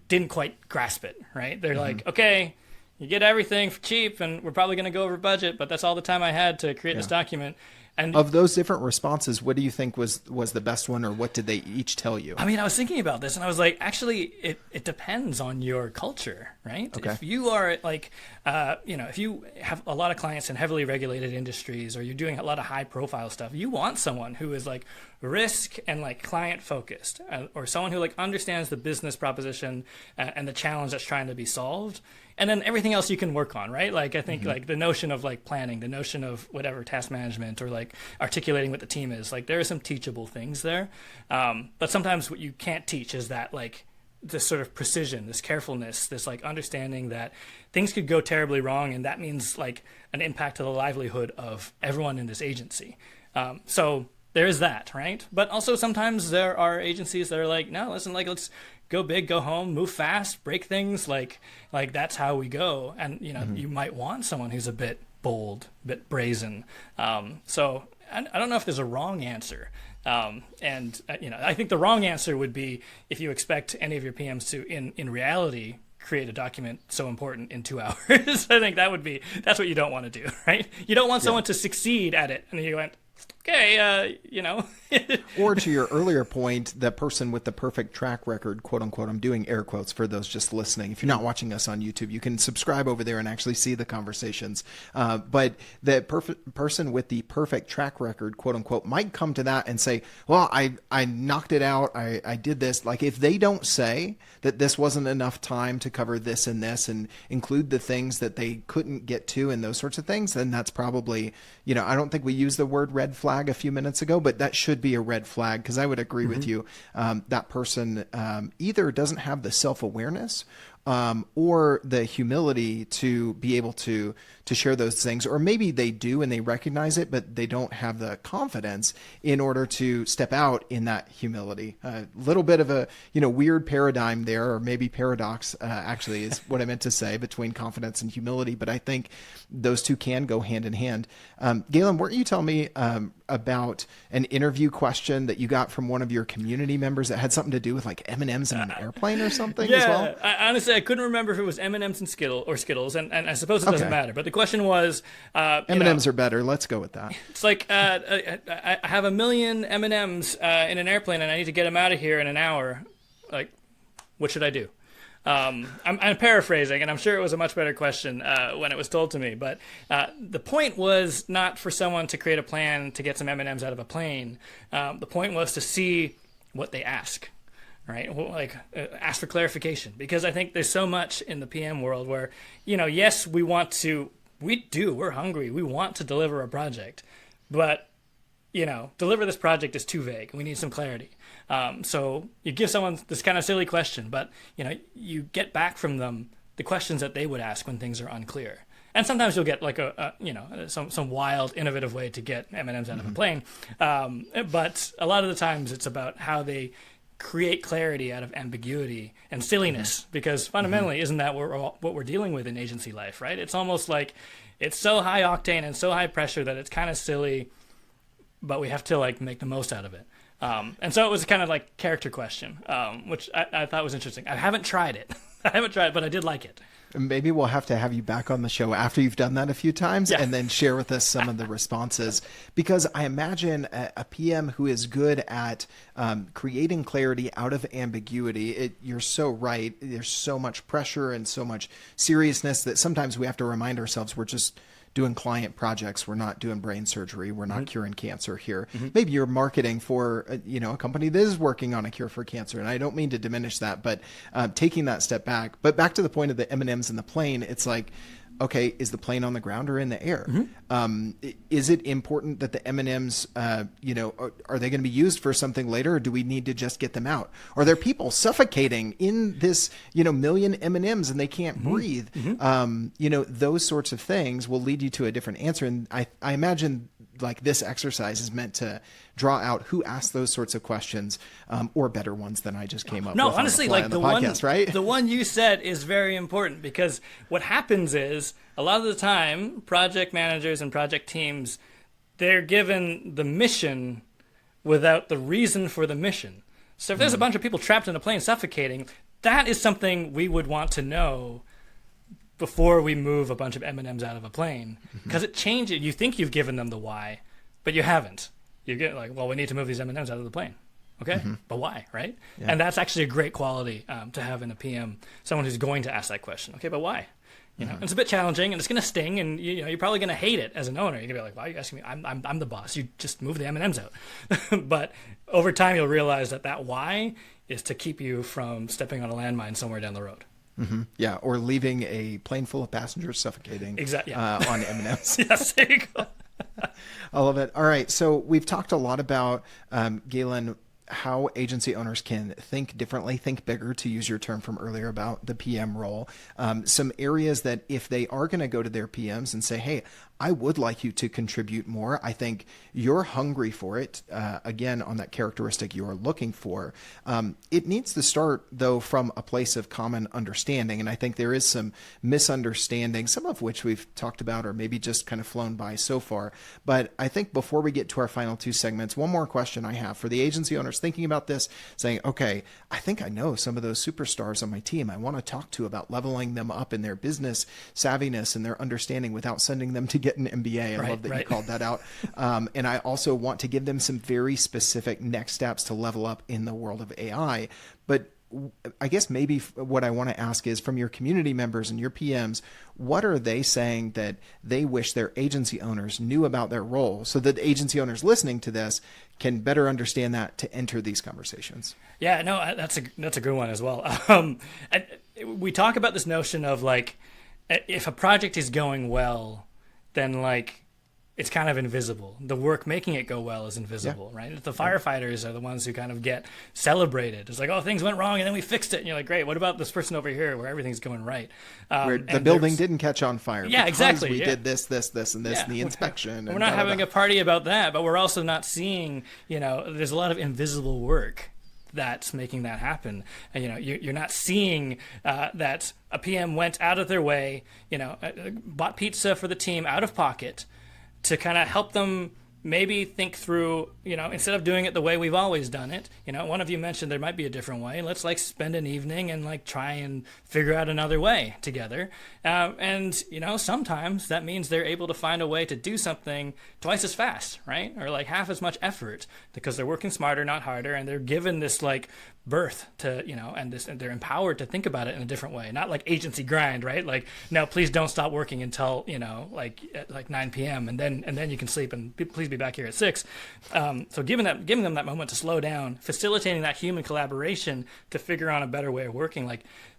Speaker 2: didn't quite grasp it, right? They're like, okay. You get everything for cheap, and we're probably going to go over budget, but that's all the time I had to create this document. And
Speaker 1: of those different responses, what do you think was the best one, or what did they each tell you?
Speaker 2: I mean, I was thinking about this, and I was like, actually, it depends on your culture, right?
Speaker 1: Okay.
Speaker 2: If you are if you have a lot of clients in heavily regulated industries, or you're doing a lot of high profile stuff, you want someone who is risk and client focused, or someone who understands the business proposition and the challenge that's trying to be solved. And then everything else you can work on, right? I think the notion of planning, the notion of whatever task management, or articulating what the team is, there are some teachable things there. But sometimes what you can't teach is that this sort of precision, this carefulness, this understanding that things could go terribly wrong, and that means an impact to the livelihood of everyone in this agency. So there is that, right? But also sometimes there are agencies that are no, listen, let's go big, go home, move fast, break things. That's how we go. And, you might want someone who's a bit bold, a bit brazen. So I don't know if there's a wrong answer. I think the wrong answer would be if you expect any of your PMs to, in reality, create a document so important in 2 hours. I think that's what you don't want to do, right? You don't want someone to succeed at it. And you went, okay,
Speaker 1: Or to your earlier point, that person with the perfect track record, quote unquote, I'm doing air quotes for those just listening. If you're not watching us on YouTube, you can subscribe over there and actually see the conversations. But the person with the perfect track record, quote unquote, might come to that and say, well, I knocked it out. I did this. If they don't say that this wasn't enough time to cover this and include the things that they couldn't get to and those sorts of things, then that's probably, I don't think we used the word red flag a few minutes ago, but that should be a red flag, because I would agree with you. That person either doesn't have the self-awareness, or the humility to be able to share those things, or maybe they do and they recognize it, but they don't have the confidence in order to step out in that humility. A little bit of a weird paradigm there, or maybe paradox actually is what I meant to say, between confidence and humility. But I think those two can go hand in hand. Galen, weren't you telling me about an interview question that you got from one of your community members that had something to do with like M&Ms in an airplane or something as well?
Speaker 2: Honestly, I couldn't remember if it was M&Ms and Skittles, and I suppose it doesn't matter. But the question was,
Speaker 1: M&Ms are better. Let's go with that. It's
Speaker 2: like I have 1 million M&Ms in an airplane, and I need to get them out of here in an hour. Like, what should I do? I'm paraphrasing, and I'm sure it was a much better question when it was told to me. But the point was not for someone to create a plan to get some M&Ms out of a plane. The point was to see what they ask. Right? Like, ask for clarification, because I think there's so much in the PM world where, yes, we're hungry. We want to deliver a project, but, deliver this project is too vague. We need some clarity. So you give someone this kind of silly question, but, you get back from them the questions that they would ask when things are unclear. And sometimes you'll get like some wild, innovative way to get M&Ms out of a plane. But a lot of the times it's about how they create clarity out of ambiguity and silliness, because fundamentally, isn't that what we're dealing with in agency life, right? It's almost like it's so high octane and so high pressure that it's kind of silly, but we have to like make the most out of it. And so it was kind of like character question, which I thought was interesting. I haven't tried it. But I did like it.
Speaker 1: Maybe we'll have to have you back on the show after you've done that a few times, and then share with us some of the responses. Because I imagine a PM who is good at creating clarity out of ambiguity, you're so right. There's so much pressure and so much seriousness that sometimes we have to remind ourselves we're just doing client projects. We're not doing brain surgery. We're not curing cancer here. Maybe you're marketing for a company that is working on a cure for cancer. And I don't mean to diminish that, but taking that step back. But back to the point of the M&Ms in the plane, it's like, okay, is the plane on the ground or in the air? Is it important that the M&Ms, are they going to be used for something later, or do we need to just get them out? Are there people suffocating in this, million M&Ms and they can't breathe? Those sorts of things will lead you to a different answer. And I imagine like this exercise is meant to draw out who asked those sorts of questions, or better ones than I just came up with.
Speaker 2: No, honestly, like the
Speaker 1: podcast,
Speaker 2: one,
Speaker 1: right?
Speaker 2: The one you said is very important, because what happens is a lot of the time, project managers and project teams, they're given the mission without the reason for the mission. So if there's a bunch of people trapped in a plane suffocating, that is something we would want to know before we move a bunch of M&Ms out of a plane, because it changes. You think you've given them the why, but you haven't. You get like, well, we need to move these M&Ms out of the plane. Okay, but why, right? Yeah. And that's actually a great quality to have in a PM, someone who's going to ask that question. Okay, but why? It's a bit challenging, and it's going to sting, and you're probably going to hate it as an owner. You're going to be like, why are you asking me? I'm the boss. You just move the M&Ms out. But over time, you'll realize that why is to keep you from stepping on a landmine somewhere down the road.
Speaker 1: Yeah, or leaving a plane full of passengers suffocating on M&Ms.
Speaker 2: Yes, there you go.
Speaker 1: I love it. All right, so we've talked a lot about, Galen, how agency owners can think differently, think bigger, to use your term from earlier about the PM role. Some areas that if they are going to go to their PMs and say, hey, I would like you to contribute more. I think you're hungry for it. Again, on that characteristic you're looking for. It needs to start, though, from a place of common understanding. And I think there is some misunderstanding, some of which we've talked about or maybe just kind of flown by so far. But I think before we get to our final two segments, one more question I have for the agency owners thinking about this, saying, okay, I think I know some of those superstars on my team I want to talk to about leveling them up in their business savviness and their understanding without sending them to get an MBA. I love that you called that out. And I also want to give them some very specific next steps to level up in the world of AI. But I guess maybe what I want to ask is, from your community members and your PMs, what are they saying that they wish their agency owners knew about their role, so that agency owners listening to this can better understand that to enter these conversations? Yeah,
Speaker 2: no, that's a good one as well. We talk about this notion of like, if a project is going well, then like it's kind of invisible. The work making it go well is invisible, right? The firefighters are the ones who kind of get celebrated. It's like, oh, things went wrong and then we fixed it. And you're like, great, what about this person over here where everything's going right?
Speaker 1: Where the building didn't catch on fire.
Speaker 2: Yeah, exactly.
Speaker 1: We did this, and this, and the inspection.
Speaker 2: We're not having a party about that, but we're also not seeing, there's a lot of invisible work that's making that happen. And, you're not seeing that a PM went out of their way, bought pizza for the team out of pocket to kind of help them maybe think through, instead of doing it the way we've always done it. One of you mentioned there might be a different way. Let's spend an evening and try and figure out another way together. And sometimes that means they're able to find a way to do something twice as fast, right? Or half as much effort because they're working smarter, not harder. And they're given this birth to, and they're empowered to think about it in a different way. Not like agency grind, right? No, please don't stop working until, at 9 p.m. and then you can sleep and please be back here at 6. So giving them that moment to slow down, facilitating that human collaboration to figure out a better way of working,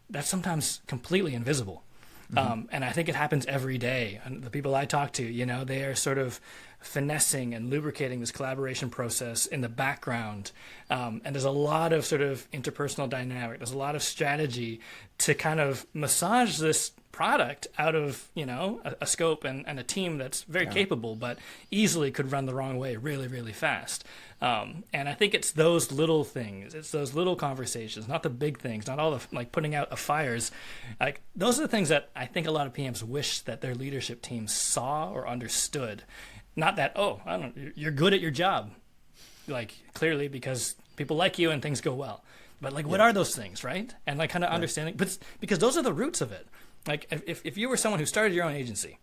Speaker 2: that's sometimes completely invisible. And I think it happens every day. And the people I talk to, they are sort of finessing and lubricating this collaboration process in the background. And there's a lot of sort of interpersonal dynamic. There's a lot of strategy to kind of massage this product out of, a scope and a team that's very capable, but easily could run the wrong way really, really fast. And I think it's those little things. It's those little conversations, not the big things, not all the putting out of fires. Those are the things that I think a lot of PMs wish that their leadership team saw or understood. Not that, you're good at your job, clearly because people like you and things go well. But what are those things, right? And kind of understanding, but because those are the roots of it. If you were someone who started your own agency,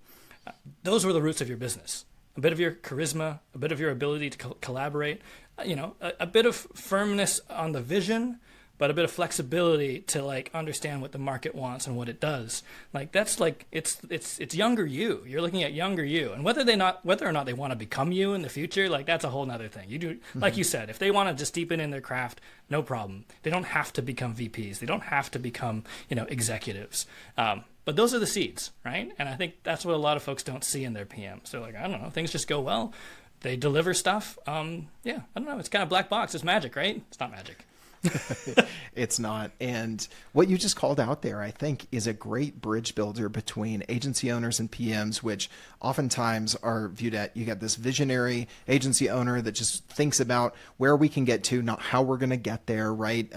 Speaker 2: those were the roots of your business. A bit of your charisma, a bit of your ability to collaborate, a bit of firmness on the vision, but a bit of flexibility to understand what the market wants and what it does. That's it's younger you. You're looking at younger you, and whether or not they want to become you in the future, that's a whole nother thing. You do, like you said, if they want to just deepen in their craft, no problem. They don't have to become VPs. They don't have to become executives. But those are the seeds, right? And I think that's what a lot of folks don't see in their PMs. They're I don't know, things just go well. They deliver stuff. I don't know. It's kind of black box. It's magic, right? It's not magic.
Speaker 1: It's not. And what you just called out there, I think, is a great bridge builder between agency owners and PMs, which oftentimes are viewed at, you got this visionary agency owner that just thinks about where we can get to, not how we're going to get there, right?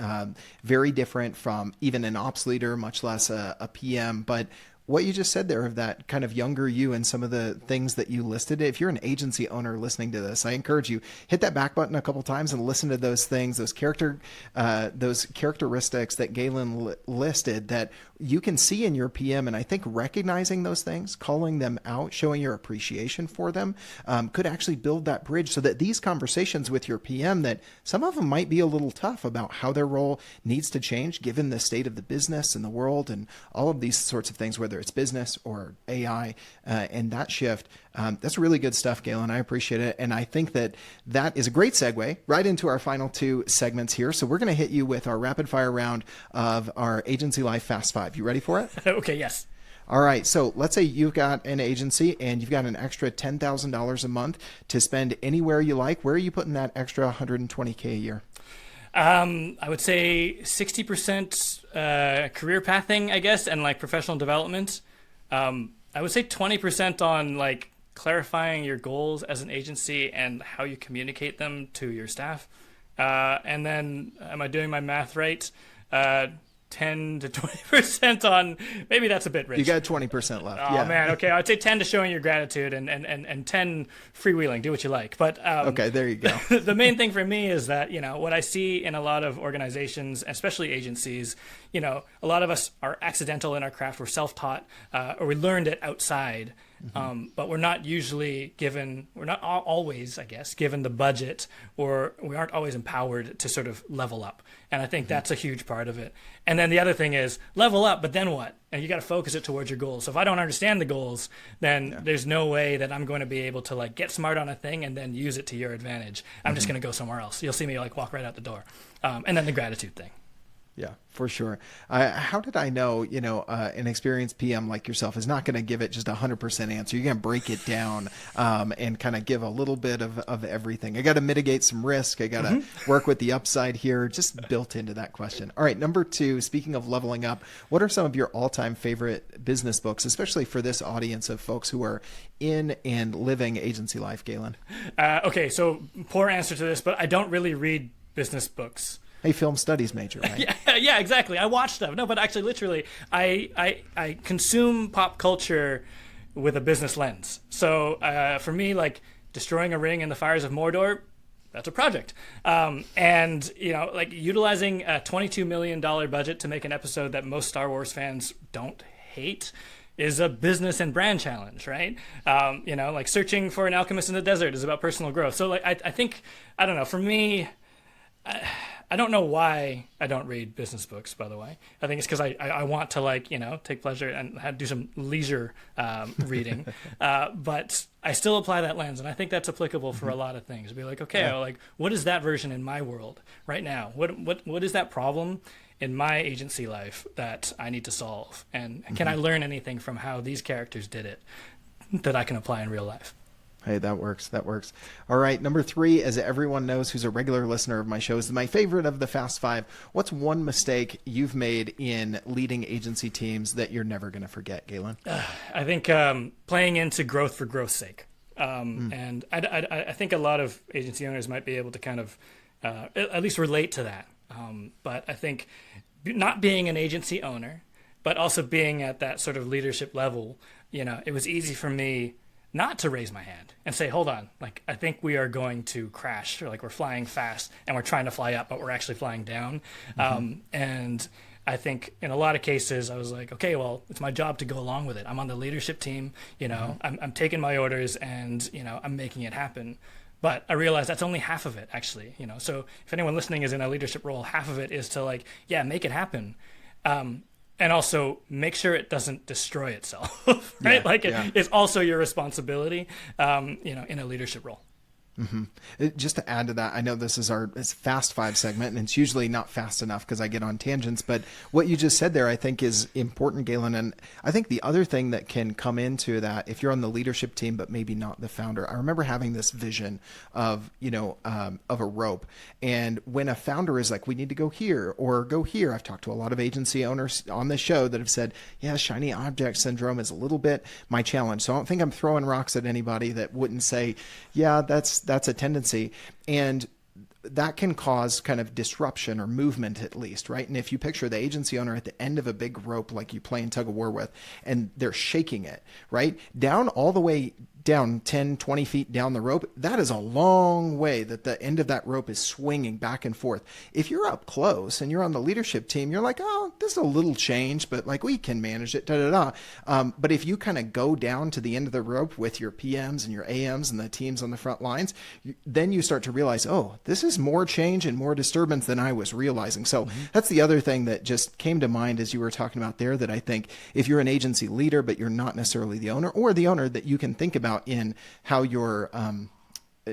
Speaker 1: Very different from even an ops leader, much less a PM. But what you just said there of that kind of younger you and some of the things that you listed, if you're an agency owner listening to this, I encourage you, hit that back button a couple times and listen to those things, those characteristics that Galen listed that you can see in your PM. And I think recognizing those things, calling them out, showing your appreciation for them could actually build that bridge so that these conversations with your PM, that some of them might be a little tough about how their role needs to change given the state of the business and the world and all of these sorts of things, whether it's business or AI and that shift. That's really good stuff, Galen. I appreciate it. And I think that is a great segue right into our final 2 segments here. So we're going to hit you with our rapid fire round of our Agency Life Fast 5. You ready for it?
Speaker 2: Okay, yes.
Speaker 1: All right. So let's say you've got an agency and you've got an extra $10,000 a month to spend anywhere you like. Where are you putting that extra $120K a year?
Speaker 2: I would say 60% career pathing, I guess, and professional development. I would say 20% on clarifying your goals as an agency and how you communicate them to your staff. And then, am I doing my math right? 10 to 20% on, maybe that's a bit rich.
Speaker 1: You got 20% left.
Speaker 2: Oh, man. Okay. I'd say 10 to showing your gratitude and 10 freewheeling. Do what you like. But
Speaker 1: okay, there you go.
Speaker 2: The main thing for me is that, what I see in a lot of organizations, especially agencies, a lot of us are accidental in our craft. We're self-taught or we learned it outside. But we're not always, I guess, given the budget, or we aren't always empowered to sort of level up. And I think that's a huge part of it. And then the other thing is level up, but then what? And you got to focus it towards your goals. So if I don't understand the goals, then there's no way that I'm going to be able to get smart on a thing and then use it to your advantage. I'm just going to go somewhere else. You'll see me walk right out the door. And then the gratitude thing.
Speaker 1: Yeah, for sure. How did I know, an experienced PM like yourself is not going to give it just 100% answer. You're going to break it down and kind of give a little bit of everything. I got to mitigate some risk. I got to work with the upside here, just built into that question. All right, number two, speaking of leveling up, what are some of your all-time favorite business books, especially for this audience of folks who are in and living agency life, Galen?
Speaker 2: Okay, so poor answer to this, but I don't really read business books.
Speaker 1: Hey, film studies major, right?
Speaker 2: Yeah, exactly. I watch them. No, but actually, literally, I consume pop culture with a business lens. So for me, like destroying a ring in the fires of Mordor, that's a project. And like utilizing a $22 million budget to make an episode that most Star Wars fans don't hate is a business and brand challenge, right? Like searching for an alchemist in the desert is about personal growth. So like I think, I don't know, for me, I don't know why I don't read business books, by the way. I think it's because I want to take pleasure and do some leisure reading. But I still apply that lens, and I think that's applicable for a lot of things. Be like, okay, like what is that version in my world right now? What is that problem in my agency life that I need to solve? And can I learn anything from how these characters did it that I can apply in real life?
Speaker 1: Hey, that works. That works. All right. Number three, as everyone knows who's a regular listener of my show, is my favorite of the Fast Five. What's one mistake you've made in leading agency teams that you're never going to forget, Galen?
Speaker 2: I think playing into growth for growth's sake. And I think a lot of agency owners might be able to kind of at least relate to that. But I think not being an agency owner, but also being at that sort of leadership level, it was easy for me not to raise my hand and say, hold on, like, I think we are going to crash, or like we're flying fast and we're trying to fly up, but we're actually flying down. And I think in a lot of cases I was like, okay, well, it's my job to go along with it. I'm on the leadership team, I'm taking my orders and, I'm making it happen. But I realized that's only half of it, actually. So if anyone listening is in a leadership role, half of it is to make it happen. And also make sure it doesn't destroy itself, right? It's also your responsibility, in a leadership role.
Speaker 1: Just to add to that, I know this is our Fast Five segment, and it's usually not fast enough because I get on tangents, but what you just said there, I think is important, Galen. And I think the other thing that can come into that, if you're on the leadership team, but maybe not the founder, I remember having this vision of, of a rope. And when a founder is like, we need to go here or go here, I've talked to a lot of agency owners on this show that have said, yeah, shiny object syndrome is a little bit my challenge. So I don't think I'm throwing rocks at anybody that wouldn't say, yeah, that's a tendency. And that can cause kind of disruption or movement, at least, right? And if you picture the agency owner at the end of a big rope like you play in tug of war with, and they're shaking it, right? Down all the way down 10, 20 feet down the rope, that is a long way that the end of that rope is swinging back and forth. If you're up close and you're on the leadership team, you're like, oh, this is a little change, but like we can manage it, but if you kind of go down to the end of the rope with your PMs and your AMs and the teams on the front lines, then you start to realize, oh, this is more change and more disturbance than I was realizing. So that's the other thing that just came to mind as you were talking about there, that I think if you're an agency leader, but you're not necessarily the owner, or the owner, that you can think about in how you're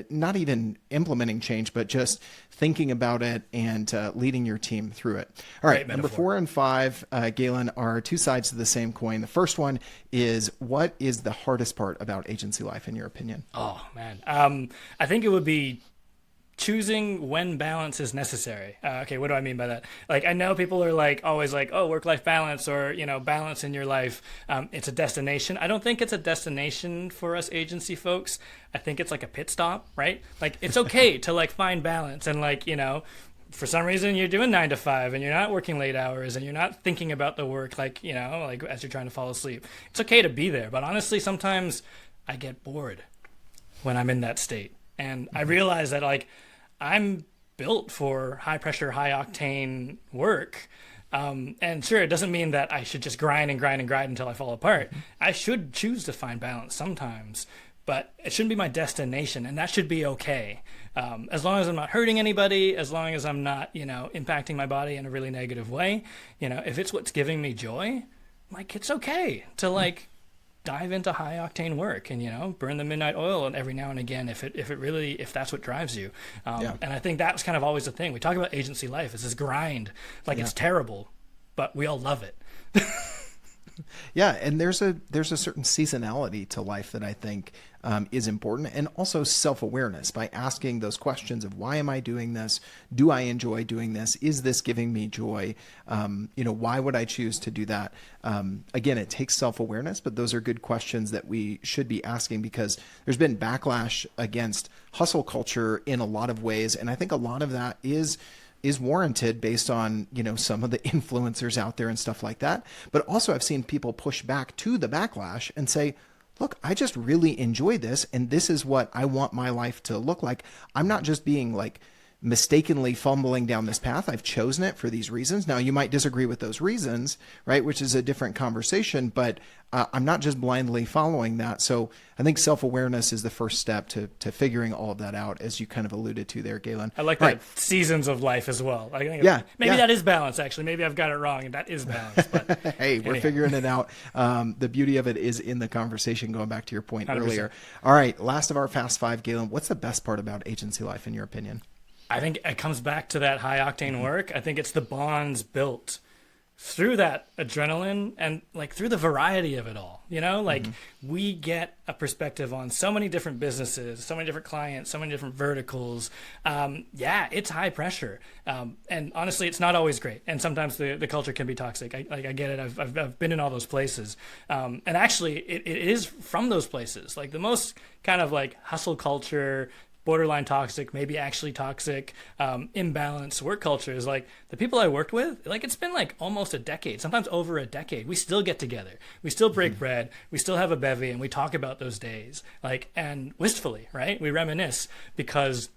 Speaker 1: not even implementing change, but just thinking about it and leading your team through it. All right, number 4 and 5, Galen, are two sides of the same coin. The first one is, what is the hardest part about agency life, in your opinion?
Speaker 2: Oh, man. I think it would be choosing when balance is necessary. Okay, what do I mean by that? Like, I know people are like always like, oh, work-life balance, or balance in your life. It's a destination. I don't think it's a destination for us agency folks. I think it's like a pit stop, right? Like, it's okay to like find balance, and like for some reason you're doing 9 to 5 and you're not working late hours and you're not thinking about the work like as you're trying to fall asleep. It's okay to be there, but honestly, sometimes I get bored when I'm in that state, and I realize that like I'm built for high pressure, high octane work. And sure, it doesn't mean that I should just grind and grind and grind until I fall apart. I should choose to find balance sometimes, but it shouldn't be my destination, and that should be okay. As long as I'm not hurting anybody, as long as I'm not, impacting my body in a really negative way, if it's what's giving me joy, like, it's okay to like dive into high octane work and, burn the midnight oil and every now and again if that's what drives you. And I think that was kind of always the thing. We talk about agency life as this grind, like it's terrible, but we all love it.
Speaker 1: Yeah, and there's a certain seasonality to life that I think is important, and also self-awareness by asking those questions of why am I doing this? Do I enjoy doing this? Is this giving me joy? Why would I choose to do that? Again, it takes self-awareness, but those are good questions that we should be asking because there's been backlash against hustle culture in a lot of ways, and I think a lot of that is warranted based on, some of the influencers out there and stuff like that. But also I've seen people push back to the backlash and say, look, I just really enjoy this. And this is what I want my life to look like. I'm not just being like mistakenly fumbling down this path. I've chosen it for these reasons. Now you might disagree with those reasons, right? Which is a different conversation, but I'm not just blindly following that. So I think self-awareness is the first step to figuring all of that out, as you kind of alluded to there, Galen.
Speaker 2: I like that seasons of life as well. I think maybe that is balance, actually. Maybe I've got it wrong, and that is balance. But
Speaker 1: hey, we're figuring it out. The beauty of it is in the conversation, going back to your point
Speaker 2: 100%.
Speaker 1: Earlier. All right, last of our Fast Five, Galen, what's the best part about agency life in your opinion?
Speaker 2: I think it comes back to that high octane work. I think it's the bonds built through that adrenaline and like through the variety of it all, we get a perspective on so many different businesses, so many different clients, so many different verticals. It's high pressure. And honestly, it's not always great. And sometimes the culture can be toxic. I get it. I've been in all those places. And actually it is from those places, like the most kind of like hustle culture, borderline toxic, maybe actually toxic, imbalanced work culture is like the people I worked with, like it's been like almost a decade, sometimes over a decade. We still get together. We still break bread. We still have a bevy and we talk about those days, and wistfully, right? We reminisce because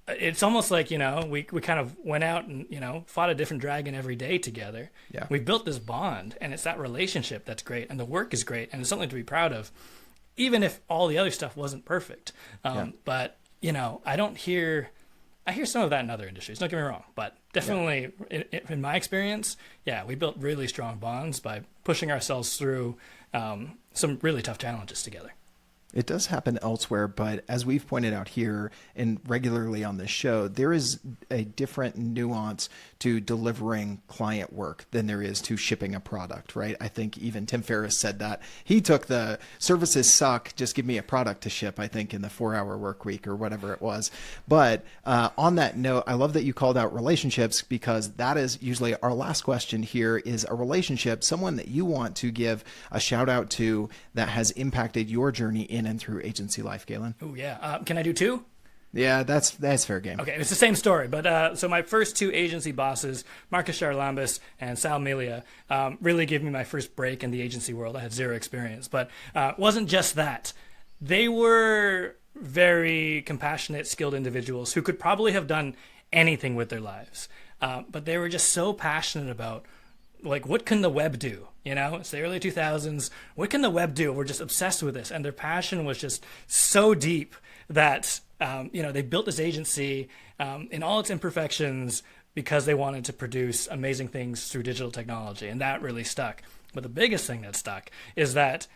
Speaker 2: it's almost like, we kind of went out and, fought a different dragon every day together.
Speaker 1: Yeah.
Speaker 2: We built this bond and it's that relationship that's great and the work is great and it's something to be proud of, even if all the other stuff wasn't perfect. But I hear some of that in other industries, don't get me wrong, but definitely in my experience, we built really strong bonds by pushing ourselves through some really tough challenges together.
Speaker 1: It does happen elsewhere, but as we've pointed out here and regularly on this show, there is a different nuance to delivering client work than there is to shipping a product, right? I think even Tim Ferriss said that. He took the services suck, just give me a product to ship, I think, in the 4-hour work week or whatever it was. But on that note, I love that you called out relationships, because that is usually our last question here is a relationship, someone that you want to give a shout out to that has impacted your journey in and through agency life, Galen.
Speaker 2: Oh, yeah. Can I do two?
Speaker 1: Yeah, that's fair game.
Speaker 2: Okay, it's the same story, but so my first two agency bosses, Marcus Charlambus and Sal Melia, really gave me my first break in the agency world. I had zero experience, but it wasn't just that. They were very compassionate, skilled individuals who could probably have done anything with their lives, but they were just so passionate about, like, what can the web do? It's the early 2000s. What can the web do? We're just obsessed with this. And their passion was just so deep that, they built this agency in all its imperfections because they wanted to produce amazing things through digital technology. And that really stuck. But the biggest thing that stuck is that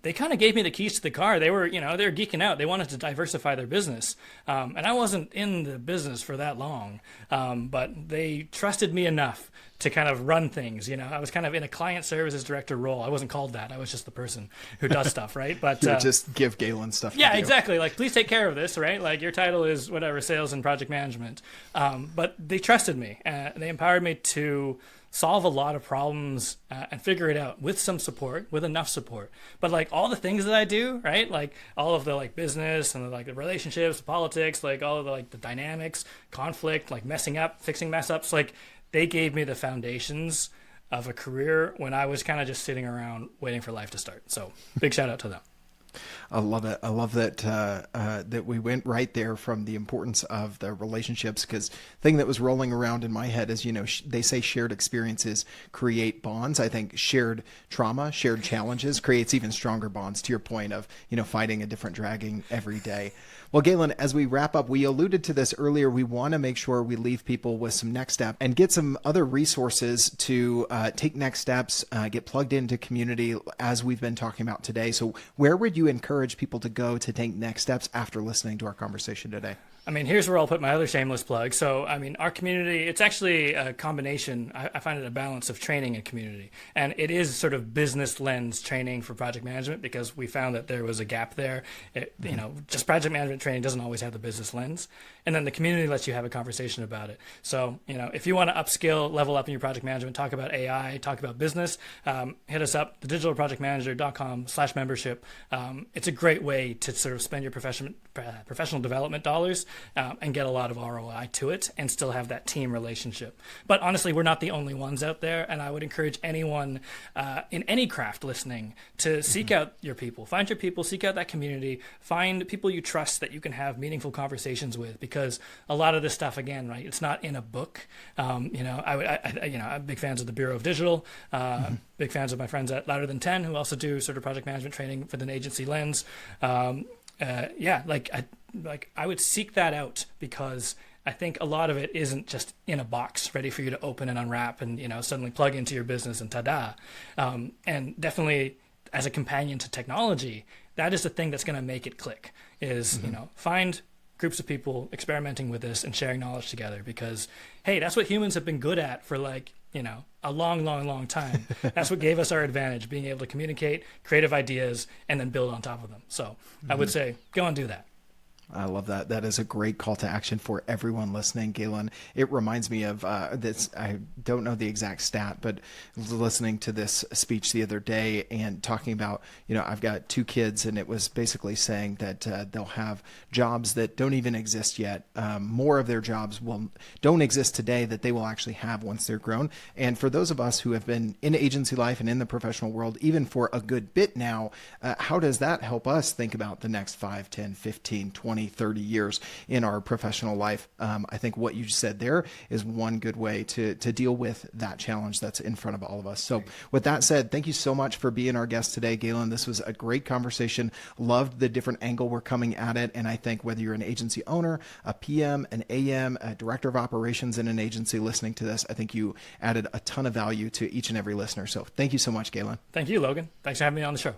Speaker 2: they kind of gave me the keys to the car. They were, they were geeking out. They wanted to diversify their business. And I wasn't in the business for that long. But they trusted me enough to kind of run things. I was kind of in a client services director role. I wasn't called that. I was just the person who does stuff, right? But
Speaker 1: you would just give Galen stuff.
Speaker 2: Yeah, exactly. Like, please take care of this, right? Like, your title is whatever, sales and project management. But they trusted me. They empowered me to solve a lot of problems and figure it out with some support, with enough support. But like all the things that I do, right? Like all of the like business and the relationships, the politics, like all of the the dynamics, conflict, like messing up, fixing mess ups, like they gave me the foundations of a career when I was kind of just sitting around waiting for life to start. So big shout out to them.
Speaker 1: I love it. I love that that we went right there from the importance of the relationships. Because thing that was rolling around in my head is, they say shared experiences create bonds. I think shared trauma, shared challenges creates even stronger bonds. To your point of fighting a different dragon every day. Well, Galen, as we wrap up, we alluded to this earlier. We want to make sure we leave people with some next step and get some other resources to take next steps, get plugged into community as we've been talking about today. So where would you encourage people to go to take next steps after listening to our conversation today?
Speaker 2: I mean, here's where I'll put my other shameless plug. So, I mean, our community, it's actually a combination. I find it a balance of training and community. And it is sort of business lens training for project management because we found that there was a gap there. Just project management training doesn't always have the business lens. And then the community lets you have a conversation about it. So, if you want to upskill, level up in your project management, talk about AI, talk about business, hit us up, thedigitalprojectmanager.com/membership. It's a great way to sort of spend your professional development dollars and get a lot of ROI to it and still have that team relationship. But honestly, we're not the only ones out there. And I would encourage anyone in any craft listening to seek out your people, find your people, seek out that community, find people you trust that you can have meaningful conversations with, because a lot of this stuff, again, right, it's not in a book. I'm big fans of the Bureau of Digital, big fans of my friends at Louder Than 10, who also do sort of project management training with an agency lens. I would seek that out because I think a lot of it isn't just in a box ready for you to open and unwrap and suddenly plug into your business and ta-da. And definitely as a companion to technology, that is the thing that's going to make it click is, find groups of people experimenting with this and sharing knowledge together because, hey, that's what humans have been good at for a long, long, long time. That's what gave us our advantage, being able to communicate creative ideas and then build on top of them. So I would say go and do that.
Speaker 1: I love that. That is a great call to action for everyone listening, Galen. It reminds me of this. I don't know the exact stat, but listening to this speech the other day and talking about, I've got 2 kids, and it was basically saying that they'll have jobs that don't even exist yet. More of their jobs don't exist today that they will actually have once they're grown. And for those of us who have been in agency life and in the professional world, even for a good bit now, how does that help us think about the next 5, 10, 15, 20, 30 years in our professional life? I think what you said there is one good way to deal with that challenge that's in front of all of us. So with that said, thank you so much for being our guest today, Galen. This was a great conversation. Loved the different angle we're coming at it. And I think whether you're an agency owner, a PM, an AM, a director of operations in an agency listening to this, I think you added a ton of value to each and every listener. So thank you so much, Galen.
Speaker 2: Thank you, Logan. Thanks for having me on the show.